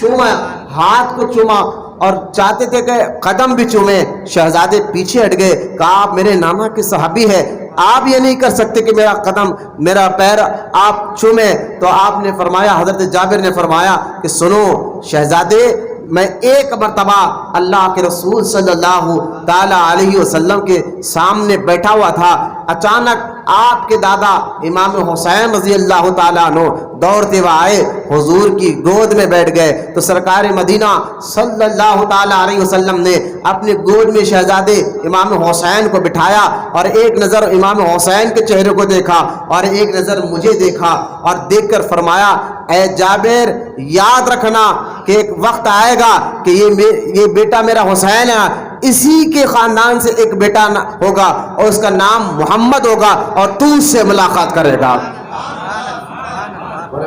چوما, ہاتھ کو چوما اور چاہتے تھے کہ قدم بھی چومے. شہزادے پیچھے ہٹ گئے, کہا آپ میرے نانا کے صحابی ہے, آپ یہ نہیں کر سکتے کہ میرا قدم میرا پیر آپ چومیں. تو آپ نے فرمایا, حضرت جابر نے فرمایا کہ سنو شہزادے, میں ایک مرتبہ اللہ کے رسول صلی اللہ تعالی علیہ وسلم کے سامنے بیٹھا ہوا تھا, اچانک آپ کے دادا امام حسین رضی اللہ تعالیٰ عنہ دوڑتے ہوئے آئے, حضور کی گود میں بیٹھ گئے. تو سرکار مدینہ صلی اللہ تعالیٰ علیہ وسلم نے اپنی گود میں شہزادے امام حسین کو بٹھایا اور ایک نظر امام حسین کے چہرے کو دیکھا اور ایک نظر مجھے دیکھا اور دیکھ کر فرمایا, اے جابر یاد رکھنا کہ ایک وقت آئے گا کہ یہ بیٹا میرا حسین ہے, اسی کے خاندان سے ایک بیٹا ہوگا اور اس کا نام محمد ہوگا اور تو اس سے ملاقات کرے گا.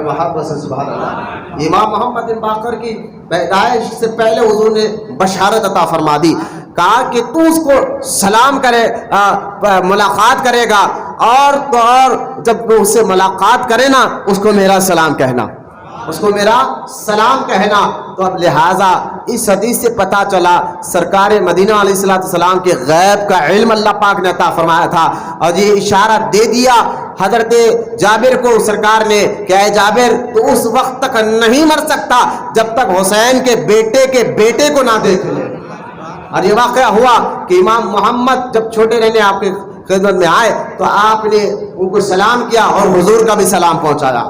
محبت سے سبحان اللہ. امام محمد بن باقر کی پیدائش سے پہلے حضور نے بشارت عطا فرما دی, کہا کہ تو اس کو سلام کرے, ملاقات کرے گا اور جب اس سے ملاقات کرے نا اس کو میرا سلام کہنا, اس کو میرا سلام کہنا. تو اب لہٰذا اس حدیث سے پتہ چلا سرکار مدینہ علیہ السلام کے غیب کا علم اللہ پاک نے عطا فرمایا تھا اور یہ اشارہ دے دیا حضرت جابر کو سرکار نے کہ اے جابر تو اس وقت تک نہیں مر سکتا جب تک حسین کے بیٹے کو نہ دیکھ لے. اور یہ واقعہ ہوا کہ امام محمد جب چھوٹے رہنے آپ کے خدمت میں آئے تو آپ نے ان کو سلام کیا اور حضور کا بھی سلام پہنچایا,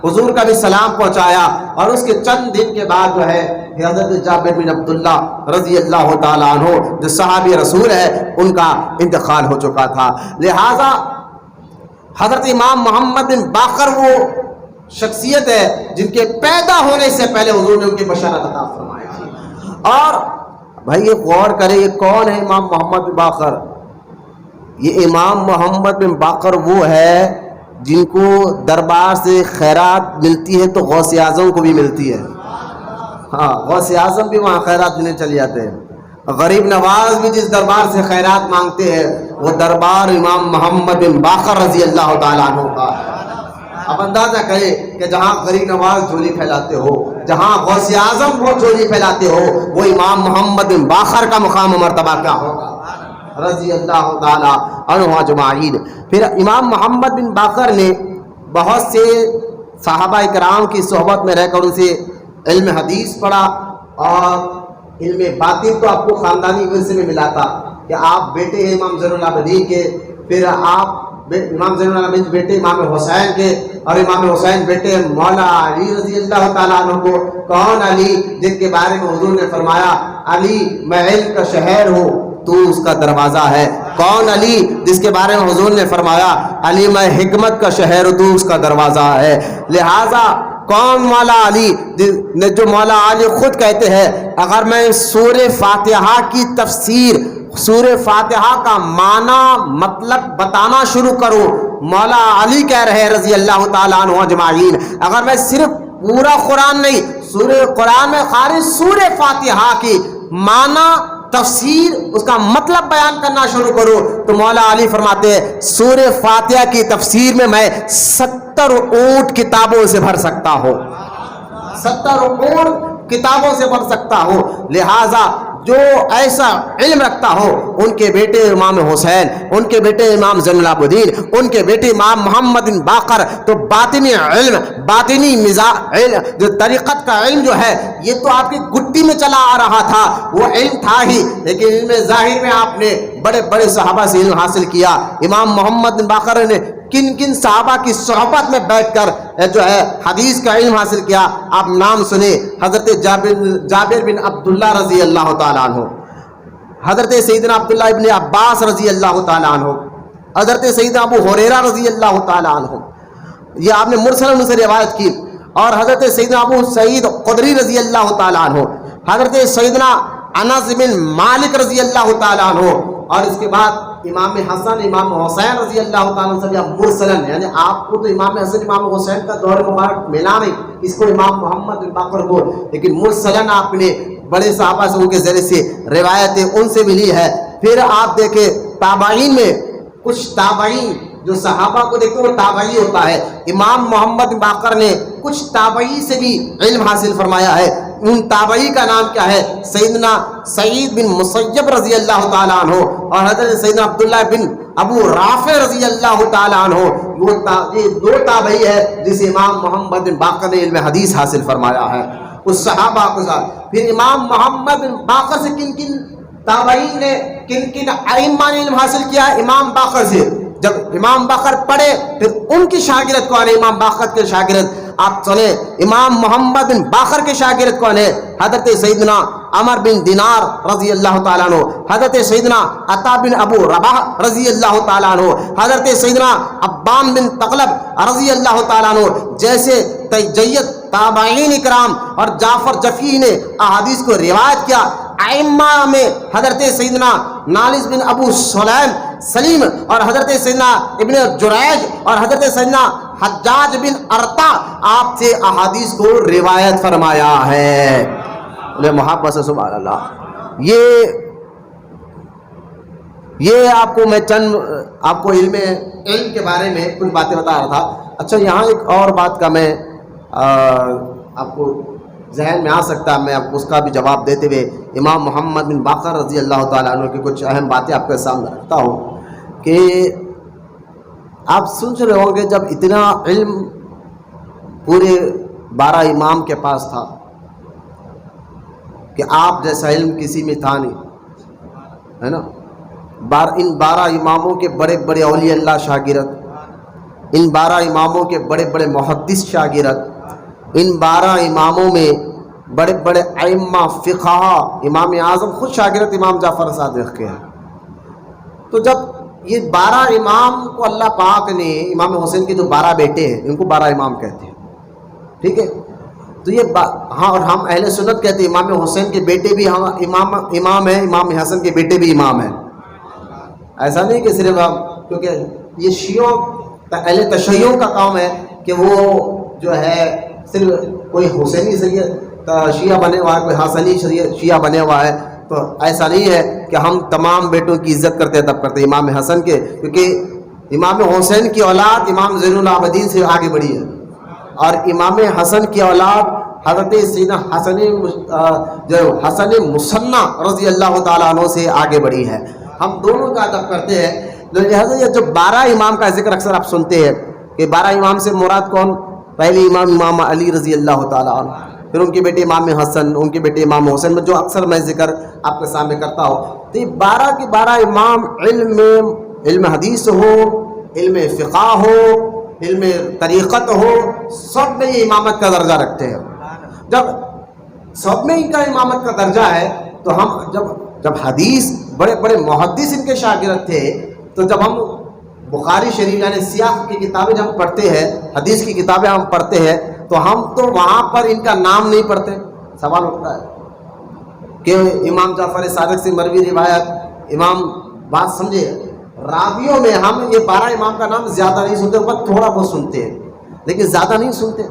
حضور کا بھی سلام پہنچایا. اور اس کے چند دن کے بعد جو ہے حضرت جابر بن عبداللہ رضی اللہ تعالیٰ عنہ جو صحابی رسول ہے ان کا انتقال ہو چکا تھا. لہٰذا حضرت امام محمد بن باقر وہ شخصیت ہے جن کے پیدا ہونے سے پہلے حضور نے ان کی بشارت عطا فرمائی تھی. اور بھائی یہ غور کرے, یہ کون ہے امام محمد بن باقر؟ یہ امام محمد بن باقر وہ ہے جن کو دربار سے خیرات ملتی ہے تو غوث اعظم کو بھی ملتی ہے. ہاں, غوث اعظم بھی وہاں خیرات دینے چلے جاتے ہیں. غریب نواز بھی جس دربار سے خیرات مانگتے ہیں وہ دربار امام محمد بن باقر رضی اللہ تعالیٰ عنہ کا ہے. اب اندازہ کرے کہ جہاں غریب نواز جھولی پھیلاتے ہو, جہاں غوث اعظم وہ جھولی پھیلاتے ہو, وہ امام محمد بن باقر کا مقام و مرتبہ کیا ہوگا رضی اللہ تعالیٰ عنہ اجمعین. پھر امام محمد بن باقر نے بہت سے صحابہ کرام کی صحبت میں رہ کر ان سے علم حدیث پڑھا اور علم باطن تو آپ کو خاندانی ورثے میں ملا تھا کہ آپ بیٹے ہیں امام زین العابدین کے, پھر آپ امام زین العابدین بیٹے امام حسین کے اور امام حسین بیٹے مولا علی رضی اللہ تعالیٰ عنہ کو. کون علی؟ جن کے بارے میں حضور نے فرمایا علی میں علم کا شہر ہوں تو اس کا دروازہ ہے. کون علی؟ جس کے بارے میں حضور نے فرمایا علی میں حکمت کا شہر ہوں تو اس کا دروازہ ہے. لہٰذا کون مولا علی نے جو مولا علی خود کہتے ہیں اگر میں سورہ فاتحہ کی تفسیر سورہ فاتحہ کا معنی مطلب بتانا شروع کروں، مولا علی کہہ رہے ہیں رضی اللہ تعالیٰ عنہ اجمعین، اگر میں صرف پورا قرآن نہیں سورہ قرآن میں خارج سورہ فاتحہ کی معنی تفسیر اس کا مطلب بیان کرنا شروع کروں تو مولا علی فرماتے ہیں سورہ فاتحہ کی تفسیر میں 70 اونٹ کتابوں سے بھر سکتا ہوں، 70 اونٹ کتابوں سے بھر سکتا ہوں۔ لہذا جو ایسا علم رکھتا ہو، ان کے بیٹے امام حسین، ان کے بیٹے امام زین العابدین، ان کے بیٹے امام محمد بن باقر، تو باطنی علم، باطنی مزاج علم، جو طریقت کا علم جو ہے یہ تو آپ کی گٹی میں چلا آ رہا تھا، وہ علم تھا ہی، لیکن علم ظاہر میں آپ نے بڑے بڑے صحابہ سے علم حاصل کیا۔ امام محمد بن باقر نے کن کن صحابہ کی صحبت میں بیٹھ کر جو ہے حدیث کا علم حاصل کیا، آپ نام سنیں، حضرت جابر بن عبداللہ رضی اللہ تعالیٰ عنہ، حضرت سیدنا عبداللہ ابن عباس رضی اللہ تعالیٰ عنہ، حضرت سیدنا ابو ہریرہ رضی اللہ تعالیٰ عنہ، یہ آپ نے مرسل سے روایت کی، اور حضرت سیدنا ابو سعید خدری رضی اللہ تعالیٰ عنہ، حضرت سیدنا انس بن مالک رضی اللہ تعالیٰ عنہ، اور اس کے بعد امام حسن امام حسین رضی اللہ تعالیٰ عنہ یا مرسلن، یعنی آپ کو تو امام حسن امام حسین کا دور مبارک ملا نہیں، اس کو امام محمد بن باقر کو، لیکن مرسلن آپ نے بڑے صحابہ سے ان کے ذریعے سے روایتیں ان سے ملی ہے۔ پھر آپ دیکھیں تابعین میں کچھ تابعین جو صحابہ کو دیکھتے ہیں وہ تابعی ہوتا ہے، امام محمد بن باقر نے کچھ تابعی سے بھی علم حاصل فرمایا ہے، ان تابعی کا نام کیا ہے؟ سیدنا سعید بن مسیب رضی اللہ تعالیٰ عنہ اور حضرت سیدنا عبداللہ بن ابو رافع رضی اللہ تعالیٰ عنہ، یہ دو تابعی ہے جس امام محمد بن باقر نے علم حدیث حاصل فرمایا ہے اس صحابہ کے ساتھ۔ پھر امام محمد بن باقر سے کن کن تابعین نے کن کن ائمہ نے علم حاصل کیا؟ امام باقر سے، جب امام باقر پڑھے پھر ان کی شاگرد کون ہے؟ امام باقر کے شاگرد آپ سنیں، امام محمد بن باقر کے شاگرد کون ہے؟ حضرت سیدنا عمر بن دینار رضی اللہ تعالیٰ عنہ، حضرت سیدنا عطا بن ابو رباح رضی اللہ تعالیٰ عنہ، حضرت سیدنا عبان بن تغلب رضی اللہ تعالیٰ عنہ، جیسے جید تابعین اکرام اور جعفر جفی نے احادیث کو روایت کیا۔ ائمہ میں حضرت سیدنا نالس بن ابو سلیم اور حضرت سیدنا ابن جریج اور حضرت سیدنا حجاج بن ارطا آپ سے احادیث کو روایت فرمایا ہے۔ محبت سے سبحان اللہ۔ یہ آپ کو میں چند آپ کو علم کے بارے میں کچھ باتیں بتا رہا تھا۔ اچھا، یہاں ایک اور بات کا میں آپ کو ذہن میں آ سکتا ہے، میں آپ کو اس کا بھی جواب دیتے ہوئے امام محمد بن باقر رضی اللہ تعالیٰ عنہ کی کچھ اہم باتیں آپ کے سامنے رکھتا ہوں کہ آپ سن رہے ہوں گے جب اتنا علم پورے 12 امام کے پاس تھا کہ آپ جیسا علم کسی میں تھا نہیں، ہے نا، ان 12 اماموں کے بڑے بڑے اولیاء اللہ شاگرد، ان 12 اماموں کے بڑے بڑے محدث شاگرد، ان 12 اماموں میں بڑے بڑے ائمہ فقہ، امام اعظم خود شاگرد امام جعفر صادق کے ہیں۔ تو جب یہ 12 امام کو اللہ پاک نے، امام حسین کے جو 12 بیٹے ہیں ان کو 12 امام کہتے ہیں، ٹھیک ہے، تو یہ ہاں، اور ہم اہل سنت کہتے ہیں امام حسین کے بیٹے بھی امام ہیں، امام حسن کے بیٹے بھی امام ہیں۔ ایسا نہیں کہ صرف ہم، کیونکہ یہ شیعوں اہل تشیعوں کا کام ہے کہ وہ جو ہے صرف کوئی حسینی شیعہ بنے ہوا ہے، کوئی حسنی شیعہ بنے ہوا ہے، تو ایسا نہیں ہے کہ ہم تمام بیٹوں کی عزت کرتے ہیں تب کرتے ہیں امام حسن کے، کیونکہ امام حسین کی اولاد امام زین العابدین سے آگے بڑھی ہے، اور امام حسن کی اولاد حضرت سیدنا حسن مصنع رضی اللہ تعالیٰ عنہ سے آگے بڑھی ہے۔ ہم دونوں کا ادب کرتے ہیں، لہٰذا یہ جو 12 امام کا ذکر اکثر آپ سنتے ہیں کہ 12 امام سے مراد کون؟ پہلے امام علی رضی اللہ تعالیٰ عنہ، پھر ان کے بیٹے امام حسن، ان کے بیٹے امام حسین، میں جو اکثر میں ذکر آپ کے سامنے کرتا ہوں، تو یہ 12 کے 12 امام علم حدیث ہو، علم فقہ ہو، علم طریقت ہو، سب میں یہ امامت کا درجہ رکھتے ہیں۔ جب سب میں ان کا امامت کا درجہ ہے تو ہم جب حدیث بڑے بڑے محدث ان کے شاگرد تھے، تو جب ہم بخاری شریف یعنی سیاق کی کتابیں جب ہم پڑھتے ہیں، حدیث کی کتابیں ہم پڑھتے ہیں، تو ہم تو وہاں پر ان کا نام نہیں پڑھتے. سوال اٹھتا ہے کہ امام جعفر صادق سے مروی روایت, امام بات سمجھے, راویوں میں ہم یہ 12 امام کا نام زیادہ نہیں سنتے, بس تھوڑا بہت سنتے ہیں لیکن زیادہ نہیں سنتے.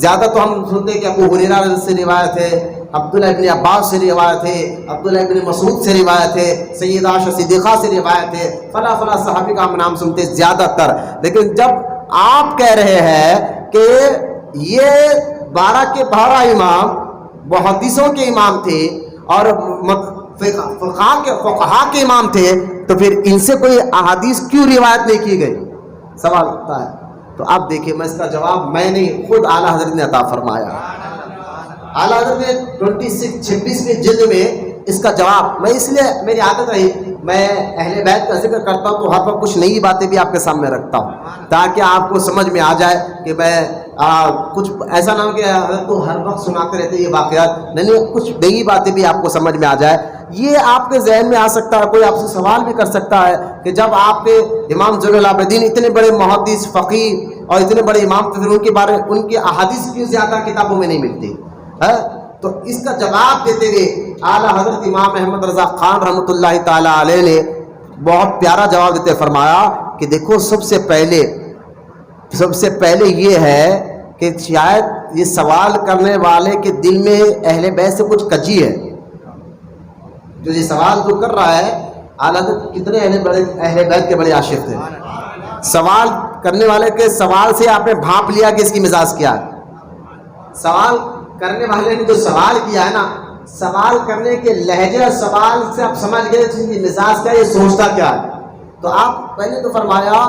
زیادہ تو ہم سنتے ہیں کہ ابو ہریرہ سے روایت ہے, عبداللہ ابن عباس سے روایت ہے, عبداللہ ابن مسعود سے روایت ہے, سیدہ عائشہ صدیقہ سے روایت ہے, فلاں فلاں صحابی کا ہم نام سنتے ہیں زیادہ تر. لیکن جب آپ کہہ رہے ہیں کہ یہ 12 کے 12 امام محدثوں کے امام تھے اور فقہا کے امام تھے, تو پھر ان سے کوئی احادیث کیوں روایت نہیں کی گئی؟ سوال ہوتا ہے. تو اب دیکھیے, میں اس کا جواب میں نہیں, خود اعلیٰ حضرت نے عطا فرمایا. اعلیٰ حضرت نے 26ویں جلد میں اس کا جواب, میں اس لیے میری عادت رہی میں اہل بیت کا ذکر کرتا ہوں تو ہر وقت کچھ نئی باتیں بھی آپ کے سامنے رکھتا ہوں تاکہ آپ کو سمجھ میں آ جائے کہ میں کچھ ایسا نہ ہو کہ حضرت تو ہر وقت سناتے رہتے یہ واقعات, نہیں, کچھ نئی باتیں بھی آپ کو سمجھ میں آ جائے. یہ آپ کے ذہن میں آ سکتا ہے, کوئی آپ سے سوال بھی کر سکتا ہے کہ جب آپ کے امام زین العابدین اتنے بڑے محدث فقیہ اور اتنے بڑے امام تھے, پھر ان کی احادیث کیوں زیادہ کتابوں میں نہیں ملتی ہے؟ تو اس کا جواب دیتے ہوئے اعلیٰ حضرت امام احمد رضا خان رحمۃ اللہ تعالی علیہ نے بہت پیارا جواب دیتے فرمایا کہ دیکھو, سب سے پہلے یہ ہے کہ شاید یہ سوال کرنے والے کے دل میں اہل بیت سے کچھ کجی ہے. جو یہ سوال جو کر رہا ہے, اعلیٰ حضرت کتنے اہل بیت کے بڑے عاشق تھے. سوال کرنے والے کے سوال سے آپ نے بھانپ لیا کہ اس کی مزاج کیا ہے. سوال کرنے والے نے جو سوال کیا ہے نا, سوال کرنے کے لہجے اور سوال سے آپ سمجھ گئے اس کی مزاج کیا ہے, یہ سوچتا کیا ہے. تو آپ پہلے تو فرمایا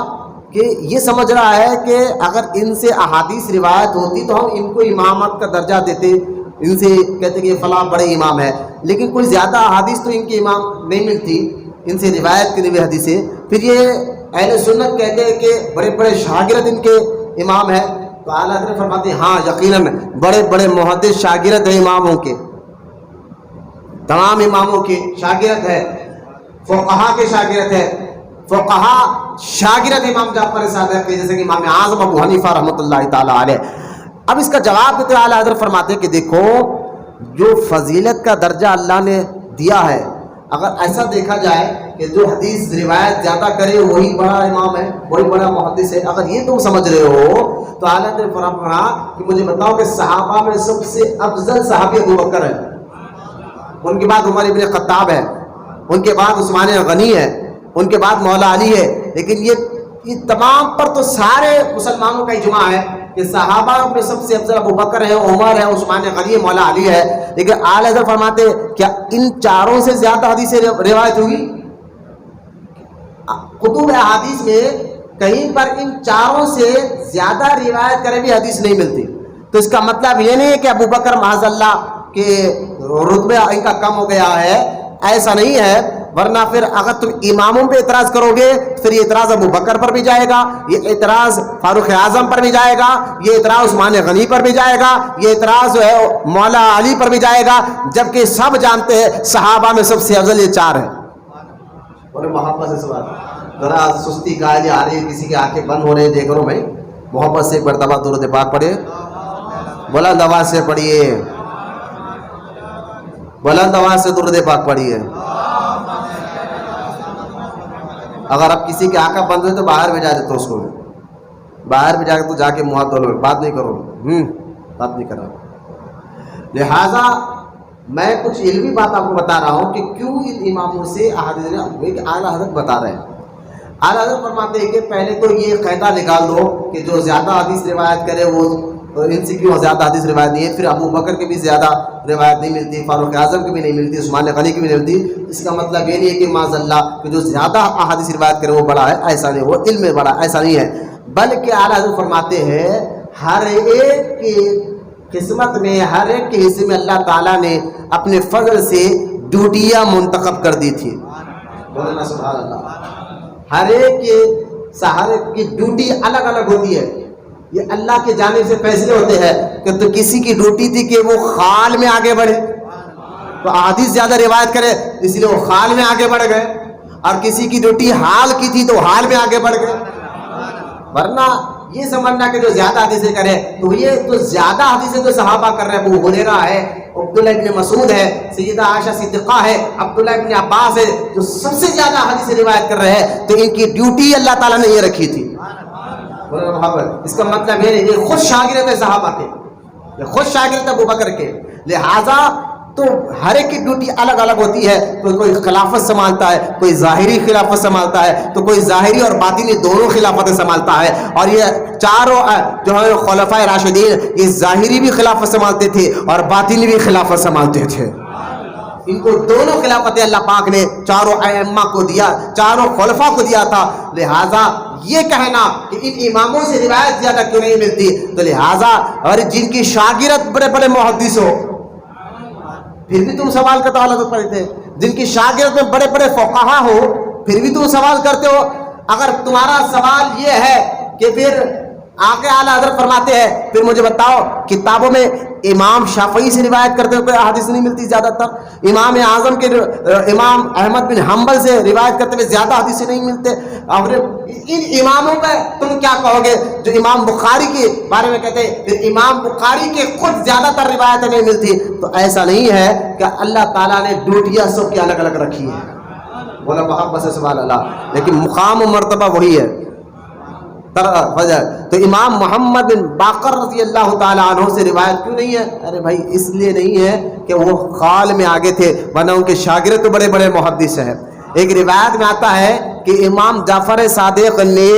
کہ یہ سمجھ رہا ہے کہ اگر ان سے احادیث روایت ہوتی تو ہم ان کو امامت کا درجہ دیتے, ان سے کہتے کہ یہ فلاں بڑے امام ہے, لیکن کوئی زیادہ احادیث تو ان کے امام نہیں ملتی, ان سے روایت کی نہیں حدیثیں. پھر یہ اہل سنت کہتے ہیں کہ بڑے بڑے شاگرد ان کے امام ہیں. تو اعلیٰ حضرت فرماتے ہیں ہاں یقیناً بڑے بڑے محدث شاگرد ہیں اماموں کے, تمام اماموں کے شاگرد ہے, فقہا کے شاگرد ہے, فقہا شاگرد امام جعفر صادق کے, جیسے کہ امام اعظم ابو حنیفہ رحمۃ اللہ تعالی علیہ. اب اس کا جواب دیتے اعلیٰ حضرت فرماتے ہیں کہ دیکھو, جو فضیلت کا درجہ اللہ نے دیا ہے, اگر ایسا دیکھا جائے کہ جو حدیث روایت زیادہ کرے وہی بڑا امام ہے, وہی بڑا محدث ہے, اگر یہ تم سمجھ رہے ہو تو اعلیٰ حضرت فرمایا کہ مجھے بتاؤ کہ صحابہ میں سب سے افضل صحابی ابو بکر ہے, ان کے بعد عمر ابن خطاب ہے, ان کے بعد عثمان غنی ہے, ان کے بعد مولا علی ہے. لیکن یہ تمام پر تو سارے مسلمانوں کا اجماع ہے کہ صحابہ میں سب سے افضل ابو بکر ہے, عمر ہے, عثمان غنی ہے, مولا علی ہے. لیکن اعلیٰ حضرت فرماتے کیا ان چاروں سے زیادہ حدیثیں روایت ہوگی؟ کتب احادیث میں کہیں پر ان چاروں سے زیادہ روایت کرے بھی حدیث نہیں ملتی. تو اس کا مطلب یہ نہیں ہے کہ ابو بکر معاذ اللہ کے رتبے ان کا کم ہو گیا ہے, ایسا نہیں ہے. ورنہ پھر اگر تم اماموں پہ اعتراض کرو گے پھر یہ اعتراض ابو بکر پر بھی جائے گا, یہ اعتراض فاروق اعظم پر بھی جائے گا, یہ اعتراض عثمان غنی پر بھی جائے گا, یہ اعتراض جو ہے مولا علی پر بھی جائے گا, جبکہ سب جانتے ہیں صحابہ میں سب سے افضل یہ 4 ہیں. اور محبت سے سوال, ذرا سستی کاہلی آ رہی ہے, کسی کی آنکھیں بند ہو رہی ہیں, دیکھ رہا ہوں میں, محبت سے ایک مرتبہ درود پاک پڑھیے, بلند آواز سے پڑھیے, بلند آواز سے درود پاک پڑھیے. اگر اب کسی کی آنکھیں بند ہوئی تو باہر بھیجا دیتا اس کو, باہر بھیجا کے تو جا کے منہ دھو لو, بات نہیں کرو, بات نہیں کرو. لہذا میں کچھ علمی بات آپ کو بتا رہا ہوں کہ کیوں ان اماموں سے احادیث اعلیٰ حضرت بتا رہے ہیں. اعلیٰ حضرت فرماتے ہیں کہ پہلے تو یہ قاعدہ نکال دو کہ جو زیادہ حدیث روایت کرے وہ ان سے کیوں زیادہ حدیث روایت نہیں ہے. پھر ابو بکر کی بھی زیادہ روایت نہیں ملتی, فاروق اعظم کی بھی نہیں ملتی, عثمان غنی کی بھی نہیں ملتی. اس کا مطلب یہ نہیں ہے کہ معاذ اللہ کہ جو زیادہ احادیث روایت کرے وہ بڑا ہے, ایسا نہیں, وہ علم میں بڑا, ایسا نہیں ہے. بلکہ اعلیٰ حضرت فرماتے ہیں ہر ایک کی قسمت میں, ہر ایک کے حصے میں اللہ تعالیٰ نے اپنے فضل سے ڈیوٹیاں منتخب کر دی تھی. بولنا سبحان اللہ. ہر ایک کے سہارے کی ڈیوٹی الگ الگ ہوتی ہے, یہ اللہ کی جانب سے فیصلے ہوتے ہیں. کہ تو کسی کی ڈیوٹی تھی کہ وہ خال میں آگے بڑھے تو احادیث زیادہ روایت کرے, اس لیے وہ خال میں آگے بڑھ گئے, اور کسی کی ڈیوٹی حال کی تھی تو حال میں آگے بڑھ گئے. ورنہ یہ سمجھنا کہ جو زیادہ حدیثیں کرے تو یہ تو زیادہ حدیثیں تو صحابہ کر رہے ہیں، ابو ہریرہ ہے، عبداللہ ابن مسعود ہے، سیدہ عائشہ صدیقہ ہے، عبداللہ ابن عباس ہے، جو سب سے زیادہ حدیث روایت کر رہے ہیں، تو ان کی ڈیوٹی اللہ تعالیٰ نے یہ رکھی تھی۔ اس کا مطلب یہ خود شاگرد ہے صحابہ کے، یہ خود شاگرد ابو بکر کے، لہٰذا تو ہر ایک کی ڈیوٹی الگ الگ ہوتی ہے۔ کوئی خلافت سنبھالتا ہے، کوئی ظاہری خلافت سنبھالتا ہے، تو کوئی ظاہری اور باطنی دونوں خلافتیں سنبھالتا ہے۔ اور یہ چاروں جو ہے خلفائے راشدین، یہ ظاہری بھی خلافت سنبھالتے تھے اور باطنی بھی خلافت سنبھالتے تھے۔ ان کو دونوں خلافتیں اللہ پاک نے چاروں ائمہ کو دیا، چاروں خلفاء کو دیا تھا۔ لہٰذا یہ کہنا کہ ان اماموں سے روایت زیادہ کیوں نہیں ملتی، تو لہٰذا اور جن کی شاگرد بڑے بڑے محدث ہو، پھر بھی تم سوال کا تعلق کرتے، جن کی شاگرد میں بڑے بڑے فقہا ہو، پھر بھی تم سوال کرتے ہو۔ اگر تمہارا سوال یہ ہے کہ پھر آگے اعلیٰ حضرت فرماتے ہیں، پھر مجھے بتاؤ کتابوں میں امام شافعی سے روایت کرتے ہوئے احادیث نہیں ملتی زیادہ تر، امام اعظم کے امام احمد بن حنبل سے روایت کرتے ہوئے زیادہ حدیث نہیں ملتے، اور ان اماموں پہ تم کیا کہو گے جو امام بخاری کے بارے میں کہتے ہیں پھر امام بخاری کے خود زیادہ تر روایتیں نہیں ملتی؟ تو ایسا نہیں ہے کہ اللہ تعالیٰ نے ڈیوٹیاں سب کی الگ الگ رکھی ہیں، بولا محبت سے سبحان اللہ، لیکن مقام و مرتبہ وہی ہے۔ تو امام محمد بن باقر رضی اللہ تعالیٰ عنہ سے روایت کیوں نہیں ہے؟ ارے بھائی اس لیے نہیں ہے کہ وہ خال میں آگے تھے، ورنہ ان کے شاگرد تو بڑے بڑے محدث ہیں۔ ایک روایت میں آتا ہے کہ امام جعفر صادق نے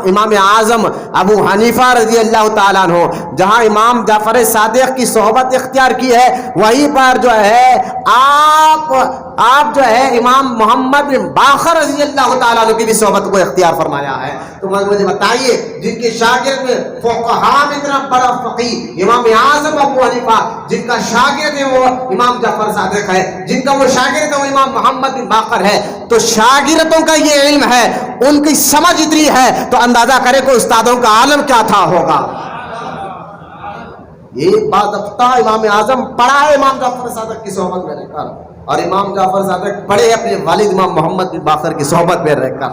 امام اعظم ابو حنیفہ رضی اللہ تعالیٰ عنہ جہاں امام جعفر صادق کی صحبت اختیار کی ہے، وہیں پر جو ہے آپ جو ہے امام محمد بن باقر رضی اللہ تعالیٰ عنہ کی بھی صحبت کو اختیار فرمایا ہے۔ تو مجھے بتائیے جن کے شاگرد میں فقہاء میں اتنا بڑا فقیہ امام اعظم ابو حنیفہ، جن کا شاگرد ہے وہ امام جعفر صادق ہے، جن کا وہ شاگرد ہے وہ امام محمد بن باقر ہے، تو شاگردوں کا یہ علم ہے، ان کی سمجھ اتنی ہے، تو اندازہ کرے کہ استادوں کا عالم کیا تھا ہوگا۔ یہ بات امام اعظم پڑھا ہے امام جعفر صادق کی صحبت میں رہ کر، اور امام جعفر صادق پڑھے اپنے والد امام محمد بن باقر کی صحبت میں رہ کر،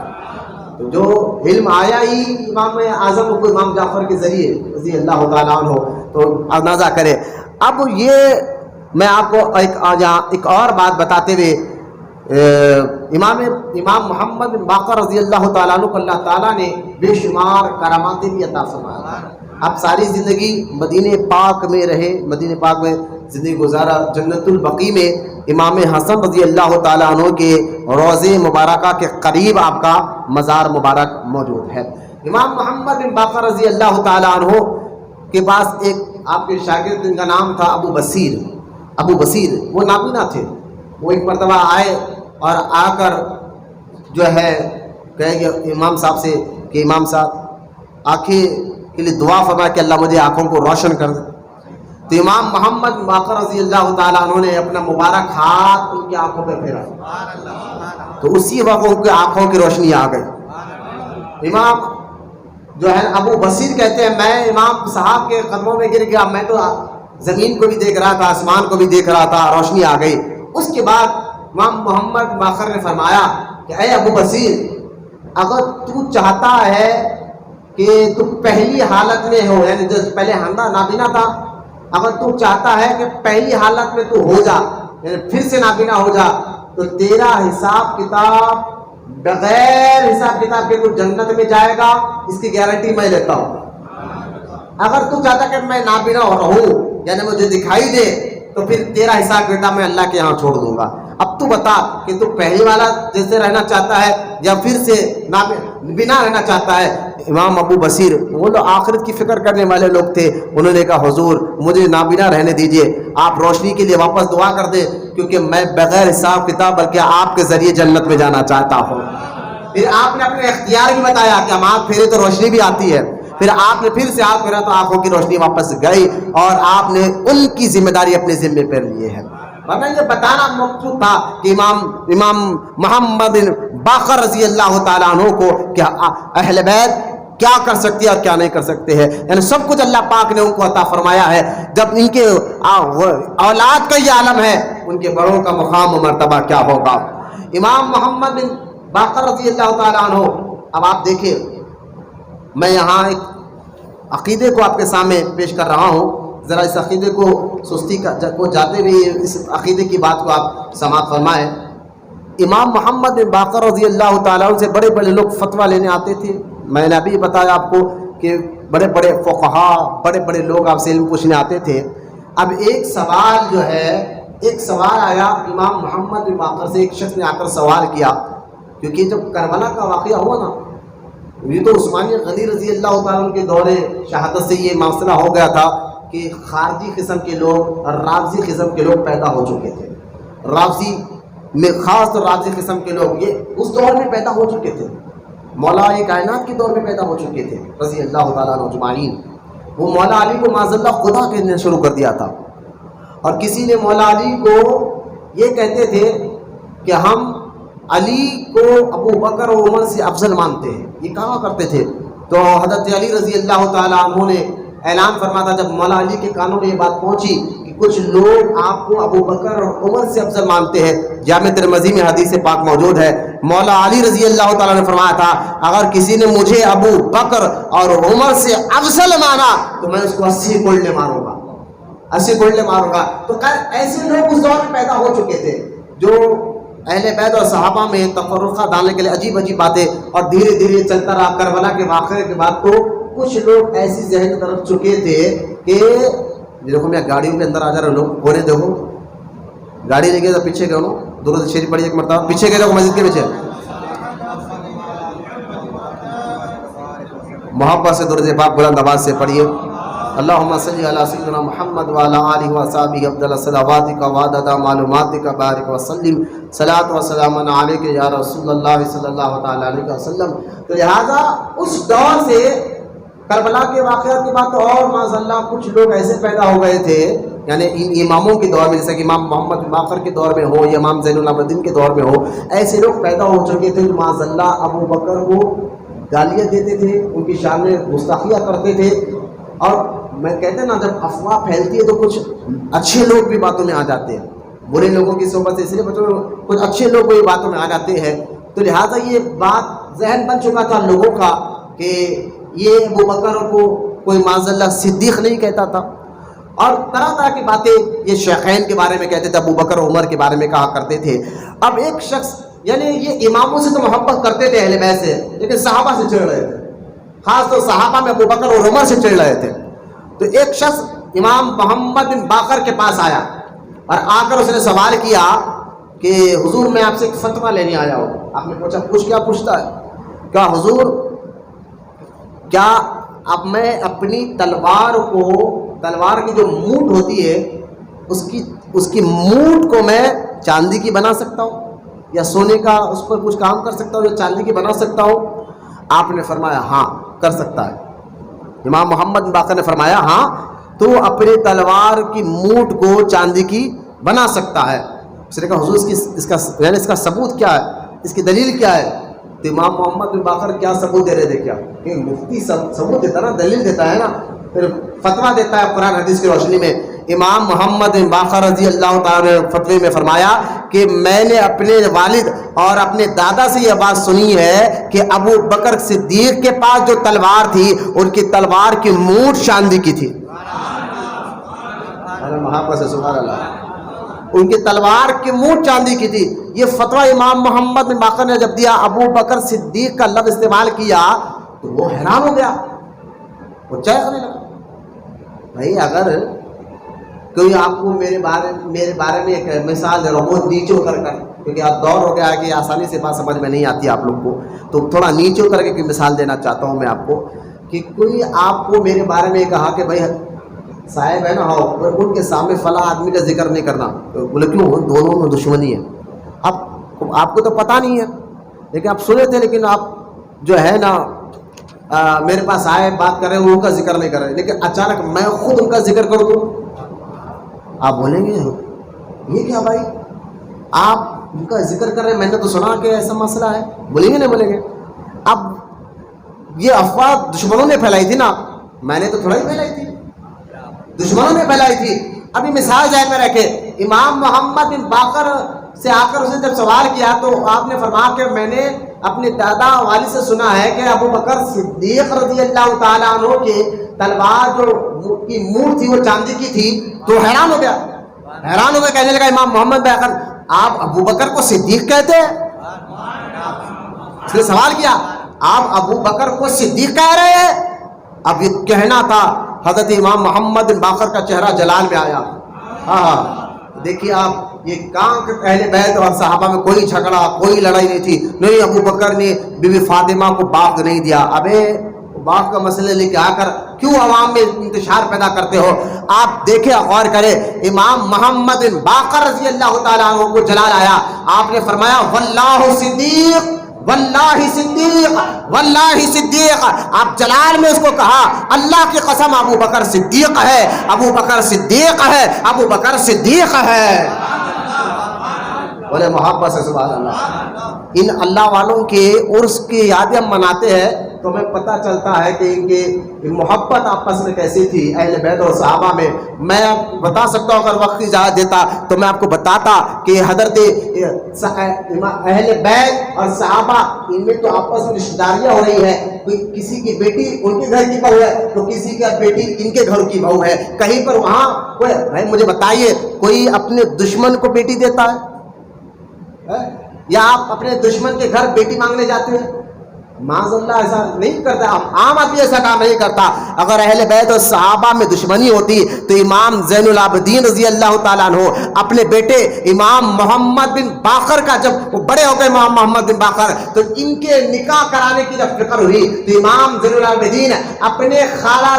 تو جو علم آیا ہی امام اعظم کو امام جعفر کے ذریعے رضی اللہ تعالیٰ عنہ، تو اندازہ کرے۔ اب یہ میں آپ کو ایک اور بات بتاتے ہوئے، امام محمد بن باقر رضی اللہ تعالیٰ عنہ کو اللہ تعالیٰ نے بے شمار کرامات بھی عطا فرمایا۔ اب ساری زندگی مدینہ پاک میں رہے، مدینہ پاک میں زندگی گزارا، جنت البقیع میں امام حسن رضی اللہ تعالیٰ عنہ کے روضے مبارکہ کے قریب آپ کا مزار مبارک موجود ہے۔ امام محمد بن باقر رضی اللہ تعالیٰ عنہ کے پاس ایک آپ کے شاگرد، جن کا نام تھا ابو بصیر، وہ نابینا تھے۔ وہ ایک مرتبہ آئے اور آ کر جو ہے کہے کہ امام صاحب سے کہ امام صاحب آنکھیں کے لیے دعا فرما کہ اللہ مجھے آنکھوں کو روشن کر دے۔ تو امام محمد باقر رضی اللہ تعالیٰ عنہ نے اپنا مبارک ہاتھ ان کی آنکھوں پہ پھیرا، تو اسی وقت ان کی آنکھوں کی روشنی آ گئی۔ امام جو ہے ابو بصیر کہتے ہیں میں امام صاحب کے قدموں میں گر گیا، میں تو زمین کو بھی دیکھ رہا تھا، آسمان کو بھی دیکھ رہا تھا، روشنی آ گئی۔ اس کے بعد امام محمد باقر نے فرمایا کہ اے ابو بصیر، اگر تو چاہتا ہے کہ تو پہلی حالت میں ہو، یعنی جو پہلے نابینا تھا، اگر تو چاہتا ہے کہ پہلی حالت میں تو ہو جا، یعنی پھر سے نابینا ہو جا، تو تیرا حساب کتاب بغیر حساب کتاب کے تو جنت میں جائے گا، اس کی گارنٹی میں لیتا ہوں۔ اگر تو چاہتا کہ میں نابینا ہو رہوں، یعنی مجھے دکھائی دے، تو پھر تیرا حساب کتاب میں اللہ کے یہاں چھوڑ دوں گا۔ اب تو بتا کہ تو پہلی والا جیسے رہنا چاہتا ہے یا پھر سے بنا رہنا چاہتا ہے؟ امام ابو بصیر وہ لوگ آخرت کی فکر کرنے والے لوگ تھے، انہوں نے کہا حضور مجھے نابینا رہنے دیجئے، آپ روشنی کے لیے واپس دعا کر دیں، کیونکہ میں بغیر حساب کتاب بلکہ آپ کے ذریعے جنت میں جانا چاہتا ہوں۔ پھر آپ نے اپنے اختیار بھی بتایا کہ ہم آنکھ پھیرے تو روشنی بھی آتی ہے، پھر آپ نے پھر سے ہاتھ پھیرا تو آنکھوں کی روشنی واپس گئی، اور آپ نے ان کی ذمہ داری اپنے ذمے پر لیے ہے۔ ورنہ یہ بتانا مقصود تھا کہ امام محمد باقر رضی اللہ تعالیٰ عنہ کو کہ اہل بیت کیا کر سکتی ہے اور کیا نہیں کر سکتے ہیں، یعنی سب کچھ اللہ پاک نے ان کو عطا فرمایا ہے۔ جب ان کے اولاد کا یہ عالم ہے، ان کے بڑوں کا مقام و مرتبہ کیا ہوگا۔ امام محمد بن باقر رضی اللہ تعالیٰ عنہ، اب آپ دیکھیں میں یہاں ایک عقیدے کو آپ کے سامنے پیش کر رہا ہوں، ذرا اس عقیدے کو سستی کو جاتے ہوئے اس عقیدے کی بات کو آپ سماعت فرمائیں۔ امام محمد بن باقر رضی اللہ تعالیٰ عنہ سے بڑے بڑے لوگ فتویٰ لینے آتے تھے۔ میں نے ابھی بتایا آپ کو کہ بڑے بڑے فقہا، بڑے بڑے لوگ آپ سے علم پوچھنے آتے تھے۔ اب ایک سوال جو ہے، ایک سوال آیا امام محمد بن باقر سے، ایک شخص نے آ کر سوال کیا، کیونکہ جب کربلا کا واقعہ ہوا نا، یہ تو عثمانی غنی رضی اللہ تعالیٰ عنہ کے دور شہادت سے یہ مسئلہ ہو گیا تھا کہ خارجی قسم کے لوگ اور رافضی قسم کے لوگ پیدا ہو چکے تھے۔ رافضی میں خاص طور رافضی قسم کے لوگ یہ اس دور میں پیدا ہو چکے تھے، مولا کائنات کے دور میں پیدا ہو چکے تھے رضی اللہ تعالیٰ عنہ اجمعین۔ وہ مولا علی کو معاذ اللہ خدا کہنا شروع کر دیا تھا، اور کسی نے مولا علی کو یہ کہتے تھے کہ ہم علی کو ابو بکر و عمر سے افضل مانتے ہیں، یہ کہا کرتے تھے۔ تو حضرت علی رضی اللہ تعالیٰ عنہ نے اعلان فرمایا تھا، جب مولا علی کے کانوں میں یہ بات پہنچی کہ کچھ لوگ آپ کو ابو بکر اور عمر سے افضل مانتے ہیں، جامع ترمذی میں حدیث پاک موجود ہے، مولا علی رضی اللہ تعالیٰ نے فرمایا تھا اگر کسی نے مجھے ابو بکر اور عمر سے افضل مانا تو میں اس کو 80 کولڈے ماروں گا، 80 کولڈے ماروں گا۔ تو خیر ایسے لوگ اس دور میں پیدا ہو چکے تھے جو اہل بیت اور صحابہ میں تفرقہ ڈالنے کے لیے عجیب عجیب باتیں، اور دھیرے دھیرے چلتا رہا۔ کربلا کے واقعے کے بعد تو کچھ لوگ ایسی ذہن طرف چکے تھے کہ دیکھو میں گاڑیوں کے اندر آ جا رہے لوگ، کونے دیکھو گاڑی لے کے تو پیچھے گئے ہو، درود شریف پڑھی ایک مرتبہ، پیچھے گئے دیکھو مسجد کے پیچھے، محبت سے درود پاک بلند آواز سے پڑھیے۔ اللہم صلی علی سیدنا محمد وعلی آلہ وصحبہ افضل صلواتک وعدد معلوماتک بارک وسلم، صلاۃ و سلام علیک یا رسول اللہ صلی اللہ تعالی علیہ وسلم۔ تو لہٰذا اس دور سے کربلا کے واقعات کے بعد تو اور معاذ اللہ کچھ لوگ ایسے پیدا ہو گئے تھے، یعنی ان اماموں کے دور میں، جیسے کہ امام محمد بن باقر کے دور میں ہو یا امام زین العابدین کے دور میں ہو، ایسے لوگ پیدا ہو چکے تھے جو معاذ اللہ ابو بکر کو گالیاں دیتے تھے، ان کی شان میں گستاخیاں کرتے تھے۔ اور میں کہتے ہیں نا، جب افواہ پھیلتی ہے تو کچھ اچھے لوگ بھی باتوں میں آ جاتے ہیں، برے لوگوں کی صحبت سے اس لیے بچوں کچھ اچھے لوگ بھی باتوں میں آ جاتے ہیں۔ تو لہٰذا یہ بات ذہن بن چکا تھا لوگوں کا کہ یہ ابو بکر کو کوئی معاذ اللہ صدیق نہیں کہتا تھا، اور طرح طرح کی باتیں یہ شیخین کے بارے میں کہتے تھے، ابو بکر عمر کے بارے میں کہا کرتے تھے۔ اب ایک شخص، یعنی یہ اماموں سے تو محبت کرتے تھے اہل بیت سے، لیکن صحابہ سے چڑھ رہے تھے، خاص طور صحابہ میں ابو بکر اور عمر سے چڑھ رہے تھے۔ تو ایک شخص امام محمد بن باقر کے پاس آیا اور آ کر اس نے سوال کیا کہ حضور میں آپ سے ایک فتویٰ لینے آیا ہوں۔ آپ نے پوچھا، کیا پوچھتا ہے؟ کیا حضور، کیا اب میں اپنی تلوار کو، تلوار کی جو مونٹ ہوتی ہے اس کی مونٹ کو میں چاندی کی بنا سکتا ہوں یا سونے کا اس پر کچھ کام کر سکتا ہوں یا چاندی کی بنا سکتا ہوں؟ آپ نے فرمایا ہاں کر سکتا ہے۔ امام محمد بن باقر نے فرمایا ہاں تو اپنی تلوار کی مونٹ کو چاندی کی بنا سکتا ہے۔ اس نے کہا حضور اس کا ثبوت کیا ہے، اس کی دلیل کیا ہے؟ تو امام محمد بن باقر کیا ثبوت دے رہے تھے؟ کیا کہ مفتی ثبوت دیتا نا، دلیل دیتا ہے نا، پھر فتویٰ دیتا ہے قرآن حدیث کی روشنی میں۔ امام محمد بن باقر رضی اللہ تعالیٰ نے فتوے میں فرمایا کہ میں نے اپنے والد اور اپنے دادا سے یہ بات سنی ہے کہ ابو بکر صدیق کے پاس جو تلوار تھی ان کی تلوار کی مونٹ چاندی کی تھی۔ محبت سے سبحان اللہ، ان کی تلوار کی مونٹ چاندی کی تھی۔ یہ فتویٰ امام محمد بن باقر نے جب دیا، ابو بکر صدیق کا لفظ استعمال کیا تو وہ حیران ہو گیا، وہ چہکنے لگا۔ بھائی اگر کوئی آپ کو میرے بارے میں ایک مثال دے رہا ہوں، بہت نیچے اتر کر، کیونکہ آپ دور ہو گیا ہے کہ آسانی سے بات سمجھ میں نہیں آتی آپ لوگ کو، تو تھوڑا نیچے اتر کے کوئی مثال دینا چاہتا ہوں میں آپ کو کہ کوئی آپ کو میرے بارے میں کہا کہ بھائی صاحب ہے نا، ہو ان کے سامنے فلاں آدمی کا ذکر نہیں کرنا، بولے کیوں؟ دونوں میں دشمنی ہے۔ اب آپ کو تو پتہ نہیں ہے، لیکن آپ سنے تھے، لیکن آپ جو ہے نا میرے پاس آئے بات کر رہے ہیں، ان کا ذکر نہیں کر رہے، لیکن اچانک میں خود ان کا ذکر کر دوں، آپ بولیں گے یہ کیا بھائی، آپ ان کا ذکر کر رہے ہیں، میں نے تو سنا کہ ایسا مسئلہ ہے، بولیں گے نہیں بولیں گے؟ اب یہ افواہ دشمنوں نے پھیلائی تھی نا، میں نے تو تھوڑا ہی پھیلائی تھی، دشمنوں نے پھیلائی تھی۔ ابھی مثال ذہن میں رکھے، امام محمد بن باقر سے آ کر اس نے جب سوال کیا تو آپ نے فرمایا کہ میں نے اپنے دادا والد سے سنا ہے کہ ابو بکر صدیق رضی اللہ تعالیٰ عنہ کے تلوار جو کی مور تھی وہ چاندی کی تھی تو حیران ہو گیا، کہنے لگا امام محمد باقر آپ ابو بکر کو صدیق کہتے ہیں؟ اس نے سوال کیا آپ ابو بکر کو صدیق کہہ رہے ہیں؟ اب یہ کہنا تھا، حضرت امام محمد بن باقر کا چہرہ جلال میں آیا. دیکھیے آپ یہ کام اہل بیت اور صحابہ میں کوئی جھگڑا کوئی لڑائی نہیں تھی. نہیں ابو بکر نے بی بی فاطمہ کو باغ نہیں دیا. ابے باغ کا مسئلہ لے کے آ کر کیوں عوام میں انتشار پیدا کرتے ہو؟ آپ دیکھیں غور کریں، امام محمد بن باقر رضی اللہ تعالیٰ عنہ کو جلال آیا. آپ نے فرمایا واللہ صدیق، واللہ صدیق، واللہ صدیق. آپ جلال میں اس کو کہا اللہ کی قسم ابو بکر صدیق ہے، ابو بکر صدیق ہے، ابو بکر صدیق ہے. بولے محبت سے سبحان اللہ. ان اللہ والوں کے عرس کی یادیں ہم مناتے ہیں تو ہمیں پتہ چلتا ہے کہ ان کی محبت آپس میں کیسی تھی اہل بیت اور صحابہ میں. میں بتا سکتا ہوں اگر وقت اجازت دیتا تو میں آپ کو بتاتا کہ حضرت اہل بیت اور صحابہ ان میں تو آپس میں رشتہ داریاں ہو رہی ہیں. کوئی کسی کی بیٹی ان کے گھر کی بہو ہے تو کسی کی بیٹی ان کے گھر کی بہو ہے. کہیں پر وہاں کوئی بھائی مجھے بتائیے کوئی اپنے دشمن کو بیٹی دیتا ہے یا آپ اپنے دشمن کے گھر بیٹی مانگنے جاتے ہیں؟ معاذ اللہ ایسا نہیں کرتا. عام آدمی ایسا کام نہیں کرتا. اگر اہل بیت اور صحابہ میں دشمنی ہوتی تو امام زین العابدین رضی اللہ تعالیٰ عنہ اپنے بیٹے امام محمد بن باقر کا جب وہ بڑے ہو گئے امام محمد بن باقر تو ان کے نکاح کرانے کی جب فکر ہوئی تو امام زین العابدین اپنے خالہ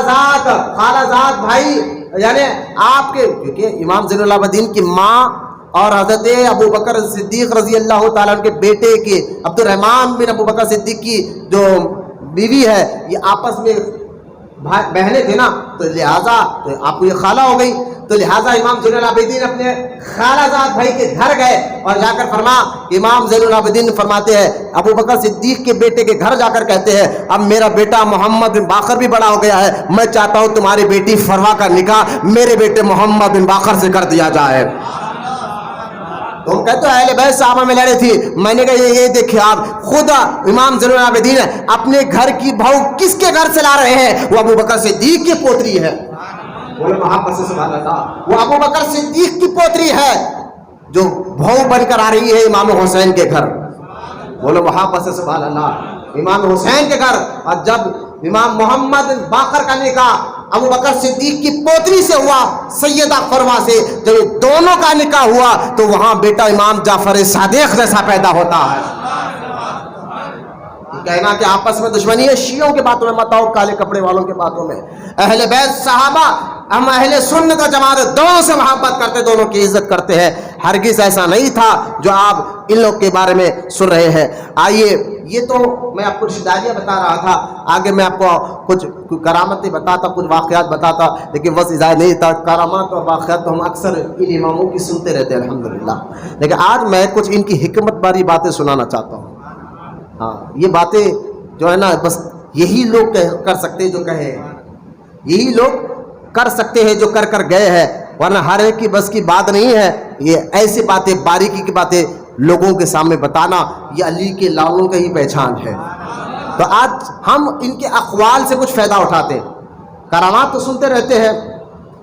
زاد بھائی یعنی آپ کے، کیونکہ امام زین العابدین کی ماں اور حضرت ابو بکر صدیق رضی اللہ تعالیٰ عنہ کے بیٹے کے عبد الرحمن بن ابو بکر صدیق کی جو بیوی ہے یہ آپس میں بہنیں تھے نا، تو لہٰذا تو آپ کو یہ خالہ ہو گئی. تو لہٰذا امام زین العابدین اپنے خالہ زاد بھائی کے گھر گئے اور جا کر امام زین العابدین فرماتے ہیں ابو بکر صدیق کے بیٹے کے گھر جا کر کہتے ہیں اب میرا بیٹا محمد بن باقر بھی بڑا ہو گیا ہے، میں چاہتا ہوں تمہاری بیٹی فروا کا نکاح میرے بیٹے محمد بن باقر سے کر دیا جائے. تم کہتے ہو اہل بیت صحابہ میں لڑے تھی. میں نے کہا یہ دیکھیں آپ خود امام زین العابدین اپنے گھر کی بہو کس کے گھر سے لا رہے ہیں؟ وہ ابو بکر صدیق کی پوتری ہے. بولے محبت سے سبحان اللہ. وہ ابو بکر صدیق کی پوتری ہے جو بہو بن کر آ رہی ہے امام حسین کے گھر. بولو محبت سے سبحان اللہ. امام حسین کے گھر. اور جب امام محمد بن باقر کا نکاح ابو بکر صدیق کی پوتری سے ہوا سیدہ فروا سے، جب دونوں کا نکاح ہوا تو وہاں بیٹا امام جعفر صادق جیسا پیدا ہوتا ہے. کہنا کہ آپس میں دشمنی ہے شیعوں کے باتوں میں مت آؤ، کالے کپڑے والوں کے باتوں میں. اہل بیت صحابہ ہم اہل سنت و جماعت دونوں سے محبت کرتے، دونوں کی عزت کرتے ہیں. ہرگز ایسا نہیں تھا جو آپ ان لوگ کے بارے میں سن رہے ہیں. آئیے یہ تو میں آپ کو رشتہ داریاں بتا رہا تھا، آگے میں آپ کو کچھ کرامتیں بتاتا، کچھ واقعات بتاتا، لیکن بس اجازت نہیں تھا. کرامات اور واقعات تو ہم اکثر ان اماموں کی سنتے رہتے ہیں الحمدللہ، لیکن آج میں کچھ ان کی حکمت باری باتیں سنانا چاہتا ہوں. ہاں یہ باتیں جو ہے نا بس یہی لوگ کر سکتے ہیں جو کہے، یہی لوگ کر سکتے ہیں جو کر گئے ہیں، ورنہ ہر ایک کی بس کی بات نہیں ہے. یہ ایسی باتیں باریکی کی باتیں لوگوں کے سامنے بتانا یہ علی کے لالوں کا ہی پہچان ہے. تو آج ہم ان کے اقوال سے کچھ فائدہ اٹھاتے ہیں. کرامات تو سنتے رہتے ہیں،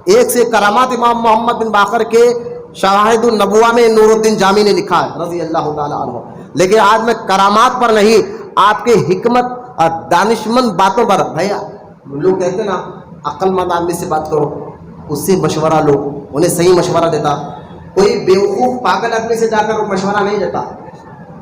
ایک سے کرامات امام محمد بن باقر کے شواہد النبوہ میں نور الدین جامی نے لکھا ہے رضی اللہ تعالیٰ عنہ. لیکن آج میں کرامات پر نہیں، آپ کے حکمت اور دانشمند باتوں پر. بھیا لوگ کہتے ہیں نا عقل مند آدمی سے بات کرو، اس سے مشورہ لو، انہیں صحیح مشورہ دیتا. کوئی بیوقوف پاگل آدمی سے جا کر مشورہ نہیں دیتا.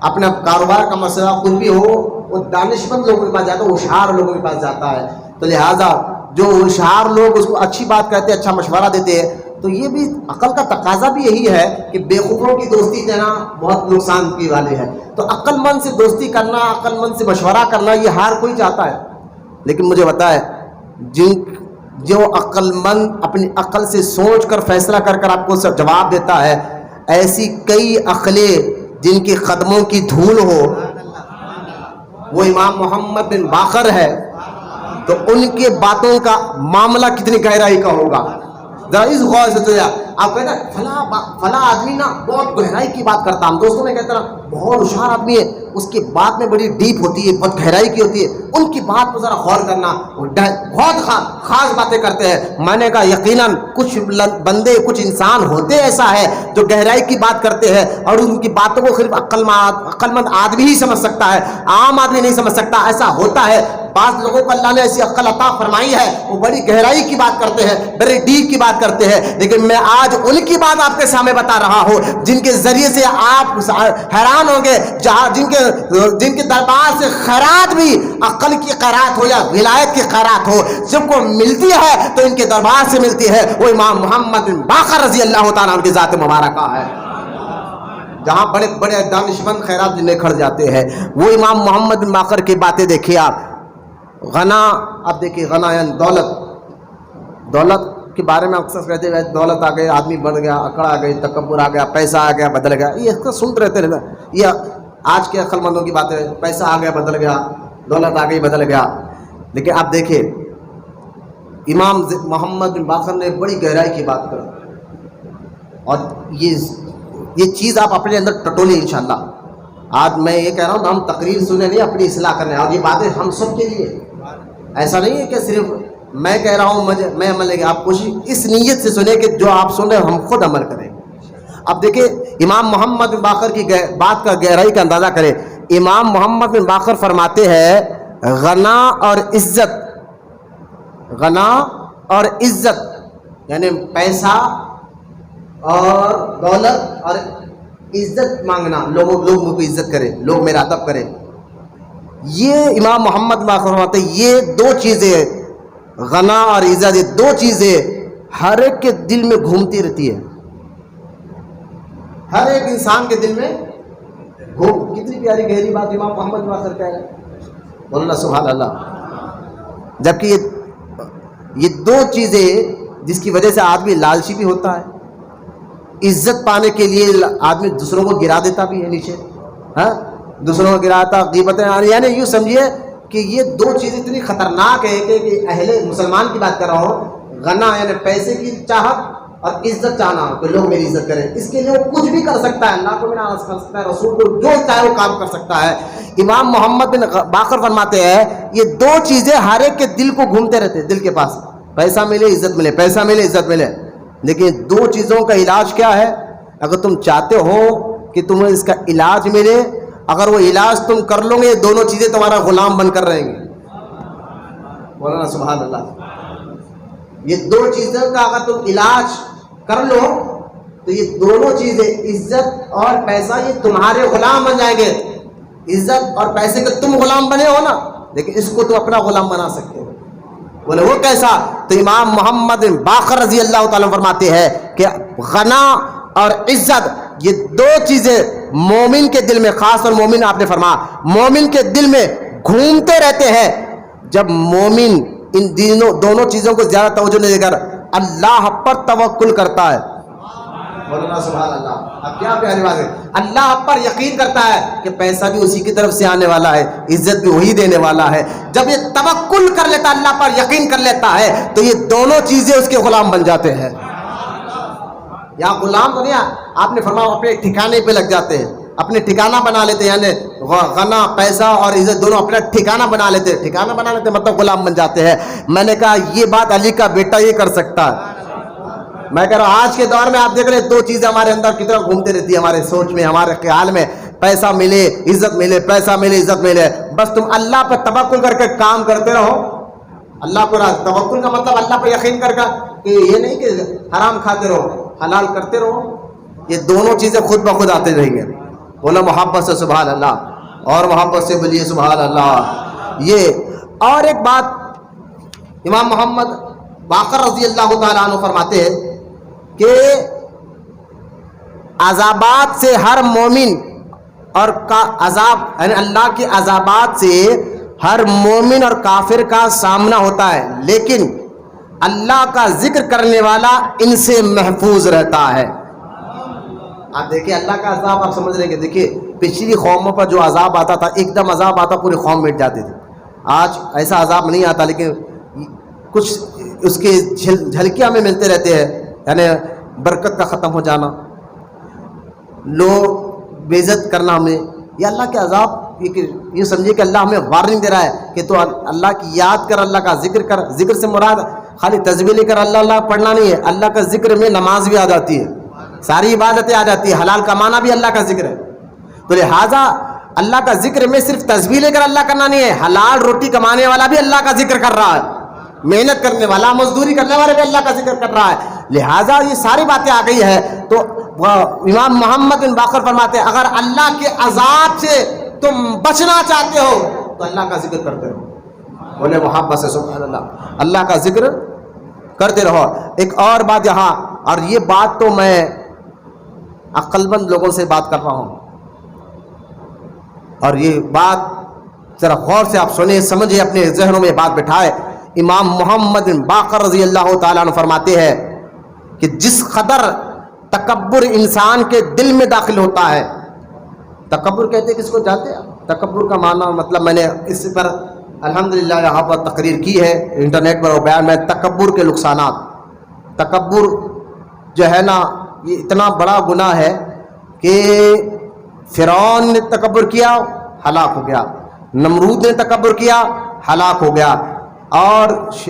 اپنا کاروبار کا مسئلہ کچھ بھی ہو وہ دانشمند لوگوں کے پاس جاتا ہے، ہوشیار لوگوں کے پاس جاتا ہے. تو لہٰذا جو ہوشیار لوگ اس کو اچھی بات کہتے ہیں، اچھا مشورہ دیتے ہیں. تو یہ بھی عقل کا تقاضا بھی یہی ہے کہ بیوقوفوں کی دوستی دینا بہت نقصان کی والے ہے. تو عقل مند سے دوستی کرنا، عقل مند سے مشورہ کرنا یہ ہر کوئی چاہتا ہے. لیکن مجھے بتائے جو عقل مند اپنی عقل سے سوچ کر فیصلہ کر آپ کو سب جواب دیتا ہے، ایسی کئی عقلیں جن کے قدموں کی دھول ہو وہ امام محمد بن باقر ہے. تو ان کے باتوں کا معاملہ کتنی گہرائی کا ہوگا ذرا اس غور سے. تو آپ کہتے ہیں فلاں آدمی نا بہت گہرائی کی بات کرتا. ہم دوستوں میں کہتے ہیں نا بہت ہوشیار آدمی ہے، اس کی بات میں بڑی ڈیپ ہوتی ہے, بہت گہرائی کی ہوتی ہے, ان کی بات پر ذرا غور کرنا. بہت خاص باتیں کرتے ہیں. میں نے کہا یقیناً کچھ بندے, کچھ انسان ہوتے ایسا ہے جو گہرائی کی بات کرتے ہیں اور ان کی باتوں کو صرف عقل مند آدمی ہی سمجھ سکتا ہے, عام آدمی نہیں سمجھ سکتا. ایسا ہوتا ہے. بعض لوگوں کو اللہ نے ایسی عقل عطا فرمائی ہے, وہ بڑی گہرائی کی بات کرتے ہیں, بڑی ڈیپ کی بات کرتے ہیں. لیکن میں آج ان کی بات آپ کے سامنے بتا رہا ہوں جن کے ذریعے سے آپ حیران ہوں گے, جن کے دربار سے خیرات بھی عقل کی خیرات ہو یا ولایت کی خیرات ہو, جب کو ملتی ہے تو ان کے دربار سے ملتی ہے. وہ امام محمد بن باقر رضی اللہ تعالیٰ عنہ کی ذات مبارکہ ہے. جہاں بڑے بڑے دانشمند خیرات جنہیں کھڑ جاتے ہیں, وہ امام محمد بن باقر کی باتیں دیکھیے آپ. غنا, اب دیکھیے غنا یعنی دولت کے بارے میں اکثر کہتے ہیں دولت آ گئی, آدمی بڑھ گیا, اکڑ آ گئی, تکبر آ گیا, پیسہ آ گیا, بدل گیا. یہ اکثر سنتے رہتے ہیں. یہ آج کے عقل مندوں کی بات ہے, پیسہ آ گیا بدل گیا, دولت آ گئی بدل گیا. لیکن آپ دیکھیں امام محمد بن باقر نے بڑی گہرائی کی بات کر, اور یہ چیز آپ اپنے اندر ٹٹولیں انشاءاللہ. آج میں یہ کہہ رہا ہوں, ہم تقریر سنیں نہیں, اپنی اصلاح کرنے, اور یہ باتیں ہم سب کے لیے. ایسا نہیں ہے کہ صرف میں کہہ رہا ہوں میں عمل نہیں. آپ کوشش اس نیت سے سنیں کہ جو آپ سن رہے ہیں ہم خود عمل کریں. اب دیکھیں امام محمد بن باقر کی بات کا گہرائی کا اندازہ کریں. امام محمد بن باقر فرماتے ہیں غنا اور عزت, غنا اور عزت یعنی پیسہ اور دولت اور عزت مانگنا, لوگ مجھ کو عزت کرے, لوگ میرا ادب کرے. یہ امام محمد باقر فرماتے ہیں یہ دو چیزیں, غنا اور عزت, یہ دو چیزیں ہر ایک کے دل میں گھومتی رہتی ہے. ہر ایک انسان کے دل میں کتنی پیاری گہری بات امام محمد باقر کہہ رہے ہیں, بولنا سبحان اللہ. جبکہ یہ دو چیزیں جس کی وجہ سے آدمی لالچی بھی ہوتا ہے, عزت پانے کے لیے آدمی دوسروں کو گرا دیتا بھی ہے نیچے, ہاں دوسروں کو گراتا, غیبتیں, یعنی یوں سمجھیے کہ یہ دو چیزیں اتنی خطرناک ہے کہ اہل مسلمان کی بات کر رہا ہوں. غنا یعنی پیسے کی چاہت اور عزت چاہنا کہ لوگ میری عزت کریں, اس کے لیے وہ کچھ بھی کر سکتا ہے, اللہ کو بھی ناراض کر سکتا ہے, رسول کو جو چاہے وہ کام کر سکتا ہے. امام محمد بن باقر فرماتے ہیں یہ دو چیزیں ہر ایک کے دل کو گھومتے رہتے ہیں, دل کے پاس پیسہ ملے عزت ملے, پیسہ ملے عزت ملے. لیکن دو چیزوں کا علاج کیا ہے؟ اگر تم چاہتے ہو کہ تمہیں اس کا علاج ملے, اگر وہ علاج تم کر لو گے یہ دونوں چیزیں تمہارا غلام بن کر رہیں گے. مولانا سبحان اللہ. یہ دو چیزوں کا اگر تم علاج کر لو تو یہ دونوں چیزیں عزت اور پیسہ یہ تمہارے غلام بن جائیں گے. عزت اور پیسے کے تم غلام بنے ہو نا, لیکن اس کو تو اپنا غلام بنا سکتے ہو. بولے وہ کیسا؟ تو امام محمد باقر رضی اللہ تعالیٰ فرماتے ہیں کہ غنا اور عزت یہ دو چیزیں مومن کے دل میں, خاص اور مومن آپ نے فرمایا مومن کے دل میں گھومتے رہتے ہیں. جب مومن ان دونوں چیزوں کو زیادہ توجہ نہیں دے کر اللہ پر توکل کرتا ہے, مولانا سبحان اللہ, اب کیا پیاری بات ہے, اللہ پر یقین کرتا ہے کہ پیسہ بھی اسی کی طرف سے آنے والا ہے, عزت بھی وہی دینے والا ہے. جب یہ توکل کر لیتا, اللہ پر یقین کر لیتا ہے, تو یہ دونوں چیزیں اس کے غلام بن جاتے ہیں. یہاں غلام تو نہیں, آپ نے فرمایا اپنے ٹھکانے پہ لگ جاتے ہیں, اپنے ٹھکانہ بنا لیتے ہیں. یعنی غنا, پیسہ اور عزت دونوں اپنا ٹھکانہ بنا لیتے ہیں. ٹھکانہ بنا لیتے ہیں مطلب غلام بن جاتے ہیں. میں نے کہا یہ بات علی کا بیٹا یہ کر سکتا ہے. میں کہہ رہا ہوں آج کے دور میں آپ دیکھ رہے ہیں دو چیزیں ہمارے اندر کتنا گھومتی رہتی ہے, ہمارے سوچ میں, ہمارے خیال میں, پیسہ ملے عزت ملے, پیسہ ملے عزت ملے. بس تم اللہ پہ توکل کر کے کام کرتے رہو. اللہ کو توکل کا مطلب اللہ پہ یقین کر کہ یہ نہیں کہ حرام کھاتے رہو, حلال کرتے رہو. یہ دونوں چیزیں خود بخود آتے رہیں گے. بولو محبت سے سبحان اللہ, اور محبت سے بولیے سبحان اللہ. یہ اور ایک بات امام محمد باقر رضی اللہ تعالیٰ عنہ فرماتے ہیں کہ عذابات سے ہر مومن اور کا عذاب یعنی اللہ کے عذابات سے ہر مومن اور کافر کا سامنا ہوتا ہے, لیکن اللہ کا ذکر کرنے والا ان سے محفوظ رہتا ہے. آپ دیکھیں اللہ کا عذاب آپ سمجھ رہے ہیں کہ دیکھیے پچھلی قوموں پر جو عذاب آتا تھا, ایک دم عذاب آتا پوری قوم مٹ جاتی تھی. آج ایسا عذاب نہیں آتا, لیکن کچھ اس کے جھلکیاں ہمیں ملتے رہتے ہیں. یعنی برکت کا ختم ہو جانا, لوگ بے عزت کرنا ہمیں, یہ اللہ کے عذاب، یہ سمجھے کہ اللہ ہمیں وارننگ دے رہا ہے کہ تو اللہ کی یاد کر، اللہ کا ذکر کر. ذکر سے مراد خالی تسبیح لے کر اللہ اللہ پڑھنا نہیں ہے، اللہ کا ذکر میں نماز بھی آ جاتی ہے، ساری عبادتیں آ جاتی ہے، حلال کمانا بھی اللہ کا ذکر ہے. تو لہٰذا اللہ کا ذکر میں صرف تسبیح لے کر اللہ کرنا نہیں ہے، حلال روٹی کمانے والا بھی اللہ کا ذکر کر رہا ہے، محنت کرنے والا، مزدوری کرنے والا بھی اللہ کا ذکر کر رہا ہے. لہٰذا یہ ساری باتیں آ گئی ہے. تو امام محمد بن باقر فرماتے ہیں اگر اللہ کے عذاب سے تم بچنا چاہتے ہو تو اللہ کا ذکر کرتے رہو. بولے محبت سے سبحان اللہ، اللہ کا ذکر کرتے رہو. ایک اور بات یہاں، اور یہ بات تو میں عقل مند لوگوں سے بات کر رہا ہوں، اور یہ بات ذرا غور سے آپ سنیں، سمجھیں، اپنے ذہنوں میں بات بٹھائے. امام محمد بن باقر رضی اللہ تعالیٰ عنہ فرماتے ہیں کہ جس قدر تکبر انسان کے دل میں داخل ہوتا ہے، تکبر کہتے ہیں کس کو جانتے ہیں؟ تکبر کا معنی مطلب میں نے اس پر الحمدللہ یہاں پر تقریر کی ہے انٹرنیٹ پر بیان میں، تکبر کے نقصانات. تکبر جو ہے نا یہ اتنا بڑا گناہ ہے کہ فرعون نے تکبر کیا، ہلاک ہو گیا. نمرود نے تکبر کیا، ہلاک ہو گیا. اور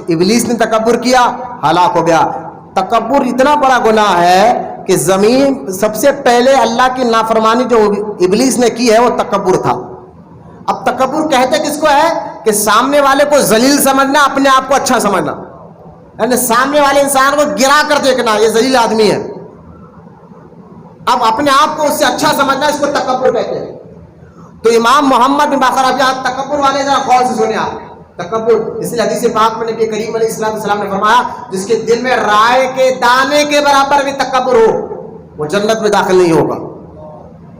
ابلیس نے تکبر کیا، ہلاک ہو گیا. تکبر اتنا بڑا گناہ ہے کہ زمین سب سے پہلے اللہ کی نافرمانی جو ابلیس نے کی ہے وہ تکبر تھا. اب تکبر کہتے کس کو ہے کہ سامنے والے کو ذلیل سمجھنا، اپنے آپ کو اچھا سمجھنا، یعنی سامنے والے انسان کو گرا کر دیکھنا یہ ذلیل آدمی ہے، اب اپنے آپ کو اس سے اچھا سمجھنا، اس کو تکبر کہتے ہیں. تو امام محمد بن باقر، اب یہاں تکبر والے ذرا غور سے سنیں آپ. تکبر اس لیے حدیث پاک میں نبی کریم علیہ السلام نے فرمایا جس کے دل میں رائے کے دانے کے برابر بھی تکبر ہو وہ جنت میں داخل نہیں ہوگا.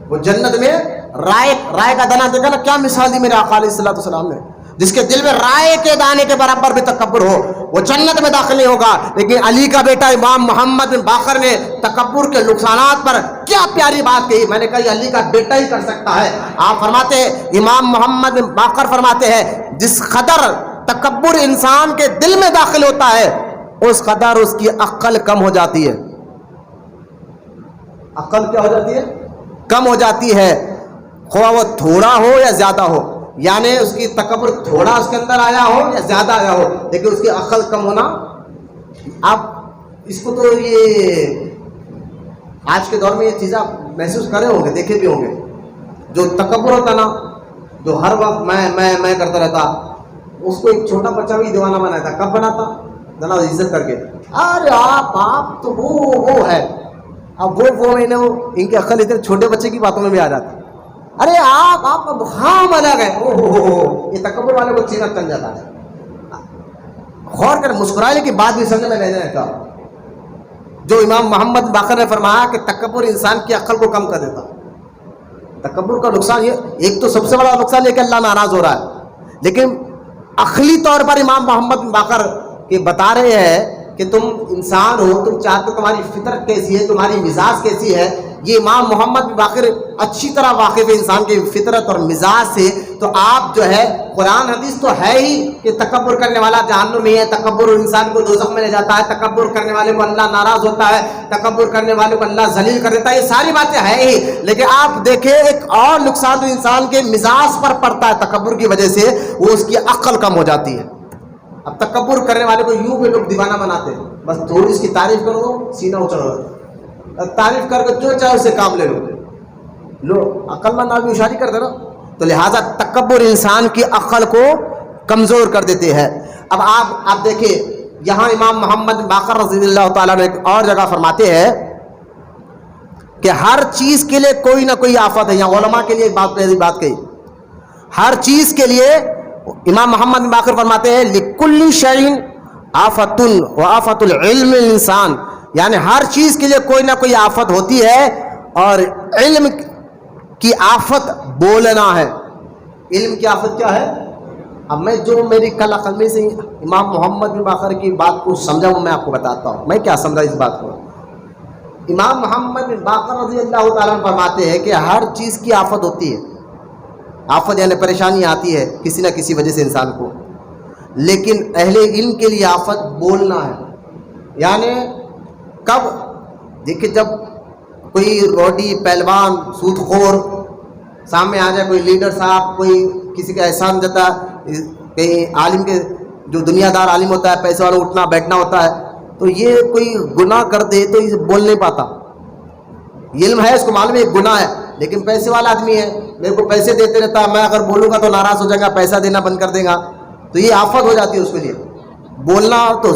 وہ جنت میں رائے کا دانہ دیکھا نا کیا مثال دی میرے آقا علیہ السلام نے، جس کے دل میں رائے کے دانے کے برابر بھی تکبر ہو وہ جنت میں داخل نہیں ہوگا. لیکن علی کا بیٹا امام محمد بن باقر نے تکبر کے نقصانات پر کیا پیاری بات کہی. میں نے کہا یہ علی کا بیٹا ہی کر سکتا ہے. آپ فرماتے ہیں، امام محمد بن باقر فرماتے ہیں جس قدر تکبر انسان کے دل میں داخل ہوتا ہے اس قدر اس کی عقل کم ہو جاتی ہے. عقل کیا ہو جاتی ہے؟ کم ہو جاتی ہے، خواہ وہ تھوڑا ہو یا زیادہ ہو. یعنی اس کی تکبر تھوڑا اس کے اندر آیا ہو یا زیادہ آیا ہو، لیکن اس کی عقل کم ہونا. آپ اس کو تو یہ آج کے دور میں یہ چیزیں آپ محسوس کرے ہوں گے، دیکھے بھی ہوں گے. جو تکبر ہوتا نا، جو ہر وقت میں کرتا رہتا، اس کو ایک چھوٹا بچہ بھی دیوانہ بنایا تھا. کب بناتا؟ ذرا عزت کر کے، ارے آپ تو وہ ہے. اب وہ میں نے ان کی عقل اتنے چھوٹے بچے کی باتوں میں بھی آ جاتی. ارے آپ ہم الگ ہے، یہ تکبر والے کو چینہ چل جاتا ہے. غور کر، مسکرانے کی بات بھی سمجھ میں نہیں رہتا. جو امام محمد باقر نے فرمایا کہ تکبر انسان کی عقل کو کم کر دیتا. تکبر کا نقصان یہ ایک تو سب سے بڑا نقصان ہے کہ اللہ ناراض ہو رہا ہے، لیکن عقلی طور پر امام محمد باقر کے بتا رہے ہیں کہ تم انسان ہو، تم چاہتے تمہاری فطرت کیسی ہے، تمہاری مزاج کیسی ہے. یہ امام محمد باقر اچھی طرح واقف ہے انسان کی فطرت اور مزاج سے. تو آپ جو ہے قرآن حدیث تو ہے ہی کہ تکبر کرنے والا جہنم میں ہے، تکبر انسان کو دوزخ میں لے جاتا ہے، تکبر کرنے والے کو اللہ ناراض ہوتا ہے، تکبر کرنے والے کو اللہ ذلیل کر دیتا ہے. یہ ساری باتیں ہیں ہی، لیکن آپ دیکھیں ایک اور نقصان جو انسان کے مزاج پر پڑتا ہے تکبر کی وجہ سے، وہ اس کی عقل کم ہو جاتی ہے. اب تکبر کرنے والے کو یوں بھی لوگ دیوانہ بناتے ہیں، بس تھوڑی اس کی تعریف کرو سینہ اچھل، تعریف کر کے جو چاہے اسے کام لے لو عقل مند آدمی اشاری کرتے نا. تو لہٰذا تکبر انسان کی عقل کو کمزور کر دیتے ہیں. اب آپ دیکھیں یہاں امام محمد باقر رضی اللہ تعالیٰ نے ایک اور جگہ فرماتے ہیں کہ ہر چیز کے لیے کوئی نہ کوئی آفت ہے. یہاں علماء کے لیے ایک پہلی بات کہی، ہر چیز کے لیے امام محمد باقر فرماتے ہیں لِكُلِّ شَيْءٍ آفَةٌ وَآفَةُ الْعِلْمِ الْإِنسان، یعنی ہر چیز کے لیے کوئی نہ کوئی آفت ہوتی ہے، اور علم کی آفت بولنا ہے. علم کی آفت کیا ہے؟ اب میں جو میری کل عقل میں سے امام محمد بن باقر کی بات کو سمجھا ہوں میں آپ کو بتاتا ہوں میں کیا سمجھا اس بات کو. امام محمد بن باقر رضی اللہ تعالیٰ عنہ فرماتے ہیں کہ ہر چیز کی آفت ہوتی ہے. آفت یعنی پریشانی آتی ہے کسی نہ کسی وجہ سے انسان کو، لیکن اہل علم کے لیے آفت بولنا ہے. یعنی کب؟ دیکھیں جب کوئی روڈی پہلوان سود خور سامنے آ جائے کوئی لیڈر صاحب، کوئی کسی کا احسان جاتا ہے، کہیں عالم کے جو دنیا دار عالم ہوتا ہے، پیسے والا اٹھنا بیٹھنا ہوتا ہے، تو یہ کوئی گناہ کر دے تو یہ بول نہیں پاتا. علم ہے، اس کو معلوم ہے ایک گناہ ہے، لیکن پیسے والا آدمی ہے، میرے کو پیسے دیتے رہتا ہے، میں اگر بولوں گا تو ناراض ہو جائے گا، پیسہ دینا بند کر دے گا، تو یہ آفت ہو جاتی ہے اس کے لیے. بولنا تو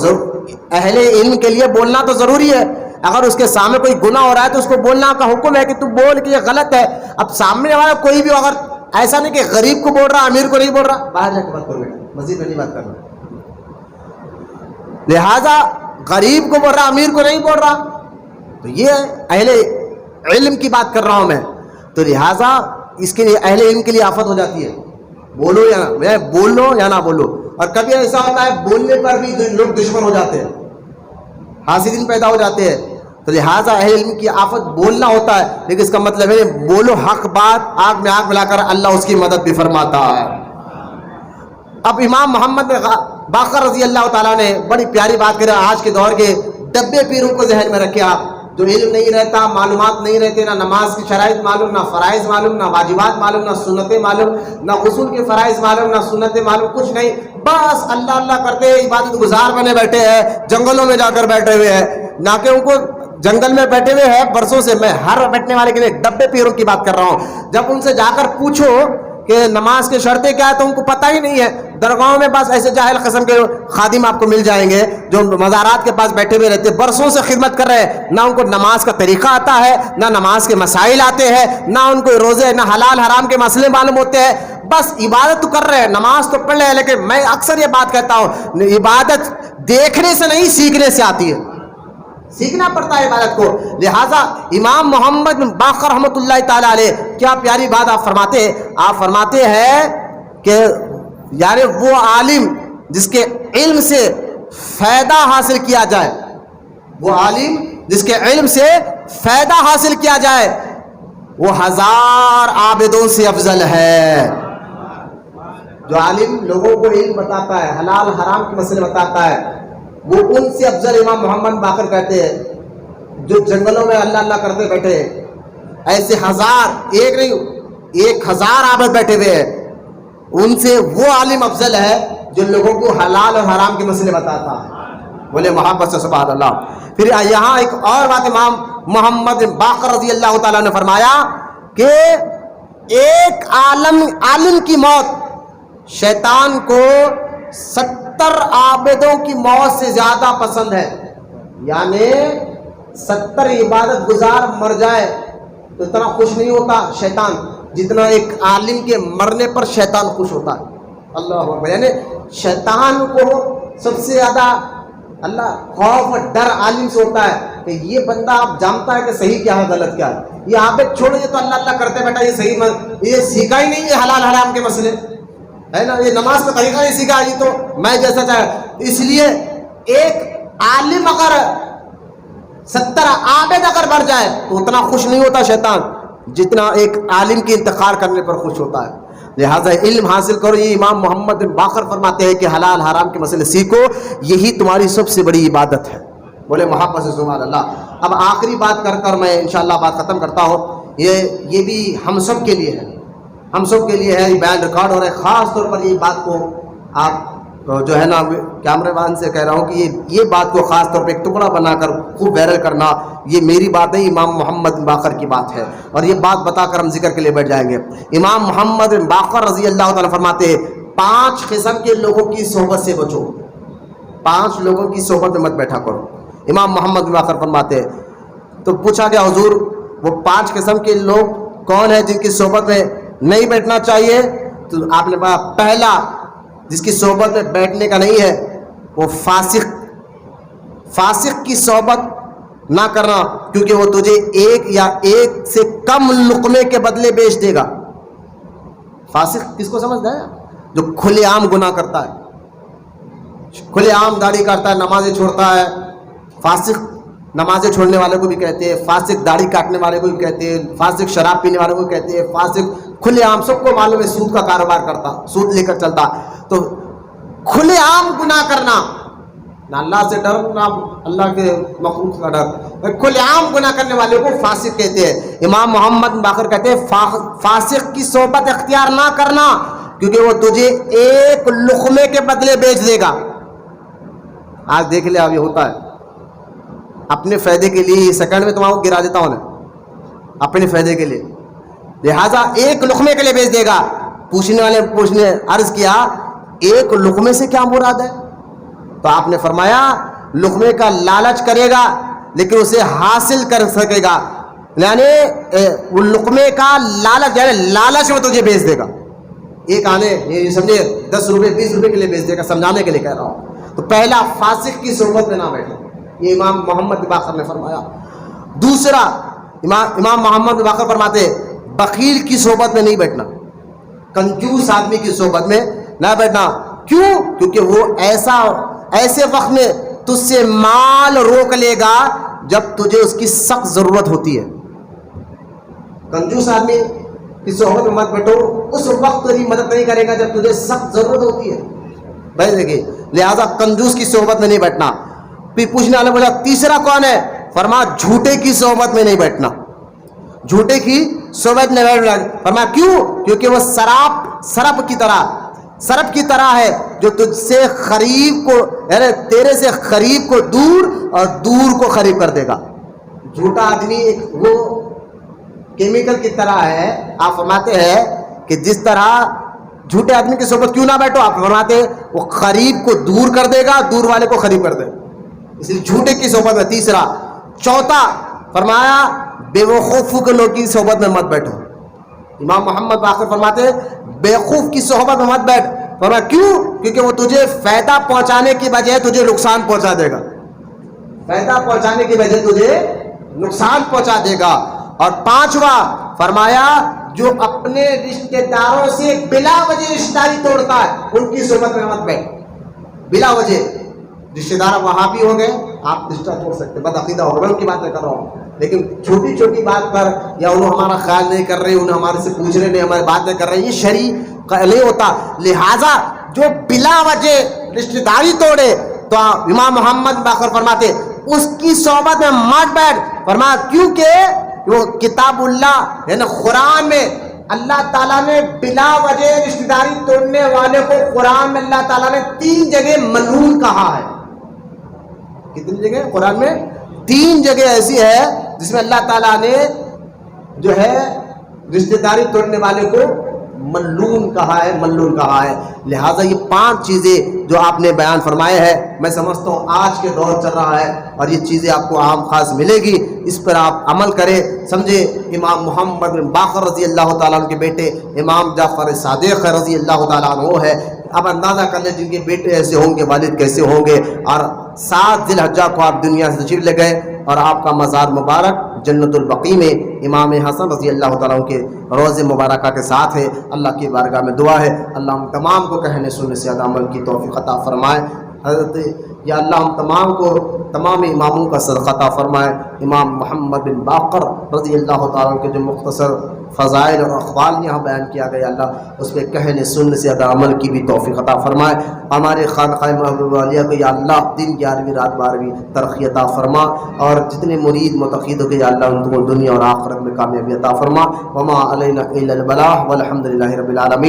اہل علم کے لیے بولنا تو ضروری ہے. اگر اس کے سامنے کوئی گناہ ہو رہا ہے تو اس کو بولنا کا حکم ہے کہ تو بول کہ یہ غلط ہے. اب سامنے والا کوئی بھی اگر ایسا نہیں کہ غریب کو بول رہا امیر کو نہیں بول رہا، باہر جا کے بات کرو بیٹا، مسجد میں نہیں بات کرنا. لہذا غریب کو بول رہا امیر کو نہیں بول رہا، تو یہ اہل علم کی بات کر رہا ہوں میں. تو لہذا اس کے لیے اہل علم کے لیے آفت ہو جاتی ہے، بولو یا نہ، میں بولو یا نہ بولو. اور کبھی ایسا ہوتا ہے بولنے پر بھی لوگ دشمن ہو جاتے ہیں، حاسدین پیدا ہو جاتے ہیں. تو لہٰذا اہل علم کی آفت بولنا ہوتا ہے، لیکن اس کا مطلب ہے بولو حق بات، آگ میں آگ ملا کر اللہ اس کی مدد بھی فرماتا ہے. اب امام محمد باقر رضی اللہ تعالیٰ نے بڑی پیاری بات کرا. آج کے دور کے ڈبے پیروں کو ذہن میں رکھے آپ، جو علم نہیں رہتا، معلومات نہیں رہتے، نہ نماز کی شرائط معلوم، نہ فرائض معلوم، نہ واجبات معلوم، نہ سنتیں معلوم، نہ غسل کے فرائض معلوم، نہ سنتیں معلوم، کچھ نہیں، بس اللہ اللہ کرتے عبادت گزار بنے بیٹھے ہیں، جنگلوں میں جا کر بیٹھے ہوئے ہیں. نہ کہ ان کو جنگل میں بیٹھے ہوئے ہیں برسوں سے. میں ہر بیٹھنے والے کے لیے ڈبے پیروں کی بات کر رہا ہوں. جب ان سے جا کر پوچھو کہ نماز کی شرطیں کیا ہے تو ان کو پتہ ہی نہیں ہے. درگاہوں میں بس ایسے جاہل قسم کے خادم آپ کو مل جائیں گے جو مزارات کے پاس بیٹھے ہوئے رہتے، برسوں سے خدمت کر رہے ہیں، نہ ان کو نماز کا طریقہ آتا ہے، نہ نماز کے مسائل آتے ہیں، نہ ان کو روزے نہ حلال حرام کے مسئلے معلوم ہوتے ہیں. بس عبادت تو کر رہے ہیں، نماز تو پڑھ رہے ہیں، لیکن میں اکثر یہ بات کہتا ہوں عبادت دیکھنے سے نہیں سیکھنے سے آتی ہے، سیکھنا پڑتا ہے عبادت کو. لہٰذا امام محمد بن باقر رحمۃ اللہ تعالی علیہ کیا پیاری بات آپ فرماتے ہیں کہ یعنی وہ عالم جس کے علم سے فائدہ حاصل کیا جائے، وہ عالم جس کے علم سے فائدہ حاصل کیا جائے وہ 1000 عابدوں سے افضل ہے. جو عالم لوگوں کو علم بتاتا ہے، حلال حرام کے مسئلے بتاتا ہے، وہ ان سے افضل امام محمد باقر کہتے ہیں. جو جنگلوں میں اللہ اللہ کرتے بیٹھے ہیں، ایسے 1000، ایک نہیں 1000 عابد بیٹھے ہوئے ہیں، ان سے وہ عالم افضل ہے جو لوگوں کو حلال اور حرام کے مسئلے بتاتا ہے. بولے محبت سے سبحان اللہ. پھر یہاں ایک اور بات امام محمد باقر رضی اللہ تعالیٰ نے فرمایا کہ ایک عالم کی موت شیطان کو 70 عابدوں کی موت سے زیادہ پسند ہے. یعنی 70 عبادت گزار مر جائے تو اتنا خوش نہیں ہوتا شیطان جتنا ایک عالم کے مرنے پر شیطان خوش ہوتا ہے. اللہ اکبر. یعنی شیطان کو سب سے زیادہ اللہ خوف اور ڈر عالم سے ہوتا ہے کہ یہ بندہ آپ جانتا ہے کہ صحیح کیا ہے غلط کیا ہے. یہ عابد چھوڑیے تو اللہ اللہ کرتے بیٹا، یہ صحیح یہ سیکھا ہی نہیں ہے حلال حرام کے مسئلے ہے نا، یہ نماز کا طریقہ نہیں سیکھا، یہ تو میں جیسا چاہے. اس لیے ایک عالم اگر 70 عابد اگر مر جائے تو اتنا خوش نہیں ہوتا شیطان جتنا ایک عالم کے انتقال کرنے پر خوش ہوتا ہے. لہٰذا علم حاصل کرو. یہ امام محمد بن باقر فرماتے ہیں کہ حلال حرام کے مسئلے سیکھو، یہی تمہاری سب سے بڑی عبادت ہے. بولے محبت سے سبحان اللہ. اب آخری بات کر میں انشاءاللہ بات ختم کرتا ہوں. یہ بھی ہم سب کے لیے ہے، ہم سب کے لیے ہے. یہ بیان ریکارڈ ہو رہا ہے، خاص طور پر یہ بات کو آپ جو ہے نا کیمرے مین سے کہہ رہا ہوں کہ یہ بات کو خاص طور پہ ایک ٹکڑا بنا کر خوب وائرل کرنا. یہ میری بات نہیں، امام محمد بن باقر کی بات ہے، اور یہ بات بتا کر ہم ذکر کے لیے بیٹھ جائیں گے. امام محمد بن باقر رضی اللہ تعالیٰ فرماتے ہیں 5 قسم کے لوگوں کی صحبت سے بچو، 5 لوگوں کی صحبت میں مت بیٹھا کرو. امام محمد بن باقر فرماتے ہیں. تو پوچھا گیا حضور وہ 5 قسم کے لوگ کون ہیں جن کی صحبت میں نہیں بیٹھنا چاہیے؟ تو آپ نے کہا پہلا جس کی صحبت میں بیٹھنے کا نہیں ہے وہ فاسق کی صحبت نہ کرنا، کیونکہ وہ تجھے ایک سے کم لقمے کے بدلے بیچ دے گا. فاسق کس کو سمجھتا ہے؟ جو کھلے عام گناہ کرتا ہے، کھلے عام داڑھی کاٹتا ہے، نمازیں چھوڑتا ہے. فاسق نمازیں چھوڑنے والے کو بھی کہتے ہیں، فاسق داڑھی کاٹنے والے کو بھی کہتے ہیں، فاسق شراب پینے والے کو بھی کہتے ہیں، فاسق کھلے عام سب کو معلوم ہے سود کا کاروبار کرتا، سود لے کر چلتا. تو کھلے عام گناہ کرنا نہ اللہ سے ڈر نہ اللہ کے مخلوق کا ڈر. کھلے عام گناہ کرنے والے کو فاسق کہتے ہیں. امام محمد باقر کہتے ہیں فاسق کی صحبت اختیار نہ کرنا, کیونکہ وہ تجھے ایک لقمے کے بدلے بیچ دے گا. آج دیکھ لے اب یہ ہوتا ہے اپنے فائدے کے لیے, سیکنڈ میں تمہارا کو گرا دیتا ہوں نا اپنے فائدے کے لیے, لہذا ایک لقمے کے لیے بیچ دے گا. پوچھنے والے نے عرض کیا ایک لقمے سے کیا مراد ہے؟ تو آپ نے فرمایا لقمے کا لالچ کرے گا لیکن اسے حاصل کر سکے گا, یعنی وہ لقمے کا لالچ, یعنی لالچ میں تجھے بیچ دے گا. ایک آنے یہ سمجھے 10 روپے 20 روپے کے لیے بیچ دے گا, سمجھانے کے لیے کہہ رہا ہوں. تو پہلا فاسق کی صحبت میں نہ بیٹھو, یہ امام محمد باقر نے فرمایا. دوسرا امام محمد باقر فرماتے بخیل کی صحبت میں نہیں بیٹھنا, کنجوس آدمی کی صحبت میں نہ بیٹھنا. کیوں؟ کیونکہ وہ ایسے وقت میں تجھ سے مال روک لے گا جب تجھے اس کی سخت ضرورت ہوتی ہے. کنجوس آدمی کی صحبت میں مت بیٹھو, اس وقت تیری مدد نہیں کرے گا جب تجھے سخت ضرورت ہوتی ہے. بھائی دیکھیے, لہذا کنجوس کی صحبت میں نہیں بیٹھنا. پھر پوچھنے والے بولا تیسرا کون ہے؟ فرمایا جھوٹے کی صحبت میں نہیں بیٹھنا, جھوٹے کی صحبت میں نہیں بیٹھنا. فرمایا کیوں؟ کیونکہ وہ سرپ کی طرح ہے جو تجھ سے قریب کو, یعنی تیرے سے قریب کو دور اور دور کو قریب کر دے گا. جھوٹا آدمی ایک وہ کیمیکل کی طرح ہے. آپ فرماتے ہیں کہ جس طرح جھوٹے آدمی کی صحبت کیوں نہ بیٹھو, آپ فرماتے وہ قریب کو دور کر دے گا, دور والے کو قریب کر دے گا, اس لیے جھوٹے کی صحبت میں. تیسرا. چوتھا فرمایا بے وقوفوں کے لوگ کی صحبت میں مت بیٹھو. امام محمد باقر فرماتے بیوقوف کی صحبت میں مت بیٹھ. فرمایا کیوں؟ کیونکہ وہ تجھے فائدہ پہنچانے کی بجائے تجھے نقصان پہنچا دے گا, فائدہ پہنچانے کی بجائے تجھے نقصان پہنچا دے گا. اور پانچواں فرمایا جو اپنے رشتہ داروں سے بلا وجہ رشتہ داری توڑتا ہے ان کی صحبت میں مت بیٹھ. بلا وجہ رشتہ دار وہاں بھی ہوں گے, آپ رشتہ توڑ سکتے, بد عقیدہ ہو گئے, ان کی بات میں کر رہا ہوں, لیکن چھوٹی چھوٹی بات پر یا انہوں ہمارا خیال نہیں کر رہے, انہیں ہمارے سے پوچھ رہے نہیں, ہماری بات نہیں کر رہے, یہ شرعی نہیں ہوتا. لہٰذا جو بلا وجہ رشتہ داری توڑے تو امام محمد باقر فرماتے اس کی صحبت میں مت بیٹھ. فرمایا کیونکہ وہ کتاب اللہ یعنی قرآن میں اللہ تعالیٰ نے بلا وجہ رشتہ داری توڑنے والے کو قرآن میں اللہ تعالیٰ نے 3 جگہ ملعون کہا ہے. کتنی جگہ قرآن میں؟ 3 جگہ ایسی ہے جس میں اللہ تعالیٰ نے جو ہے رشتہ داری توڑنے والے کو ملعون کہا ہے, ملعون کہا ہے. لہٰذا یہ 5 چیزیں جو آپ نے بیان فرمائے ہیں, میں سمجھتا ہوں آج کے دور چل رہا ہے اور یہ چیزیں آپ کو عام خاص ملے گی, اس پر آپ عمل کریں. سمجھے امام محمد بن باقر رضی اللہ تعالیٰ عنہ کے بیٹے امام جعفر صادق رضی اللہ تعالیٰ عنہ ہے. اب اندازہ کر لیں جن کے بیٹے ایسے ہوں گے والد کیسے ہوں گے. اور 7 ذی الحجہ کو آپ دنیا سے تشریف لے گئے اور آپ کا مزار مبارک جنت البقیع میں امام حسن رضی اللہ تعالیٰ عنہ کے روضے مبارکہ کے ساتھ ہے. اللہ کی بارگاہ میں دعا ہے اللہ ہم تمام کو کہنے سننے سے عمل کی توفیق عطا فرمائے. حضرت یا اللہ ہم تمام کو تمام اماموں کا صدقہ عطا فرمائے. امام محمد بن باقر رضی اللہ تعالیٰ عنہ کے جو مختصر فضائل اور اقوال یہاں بیان کیا گیا, اللہ اس پہ کہنے سننے سے عمل کی بھی توفیق عطا فرمائے. ہمارے خانقاہ محبوب عالیہ کو یا اللہ دن 11ویں رات 12ویں ترقی عطا فرما, اور جتنے مرید متقید ہو کے یا اللہ ان کو دنیا اور آخرت میں کامیابی عطا فرما. وما علینا الا البلاغ والحمد للہ رب العالمین.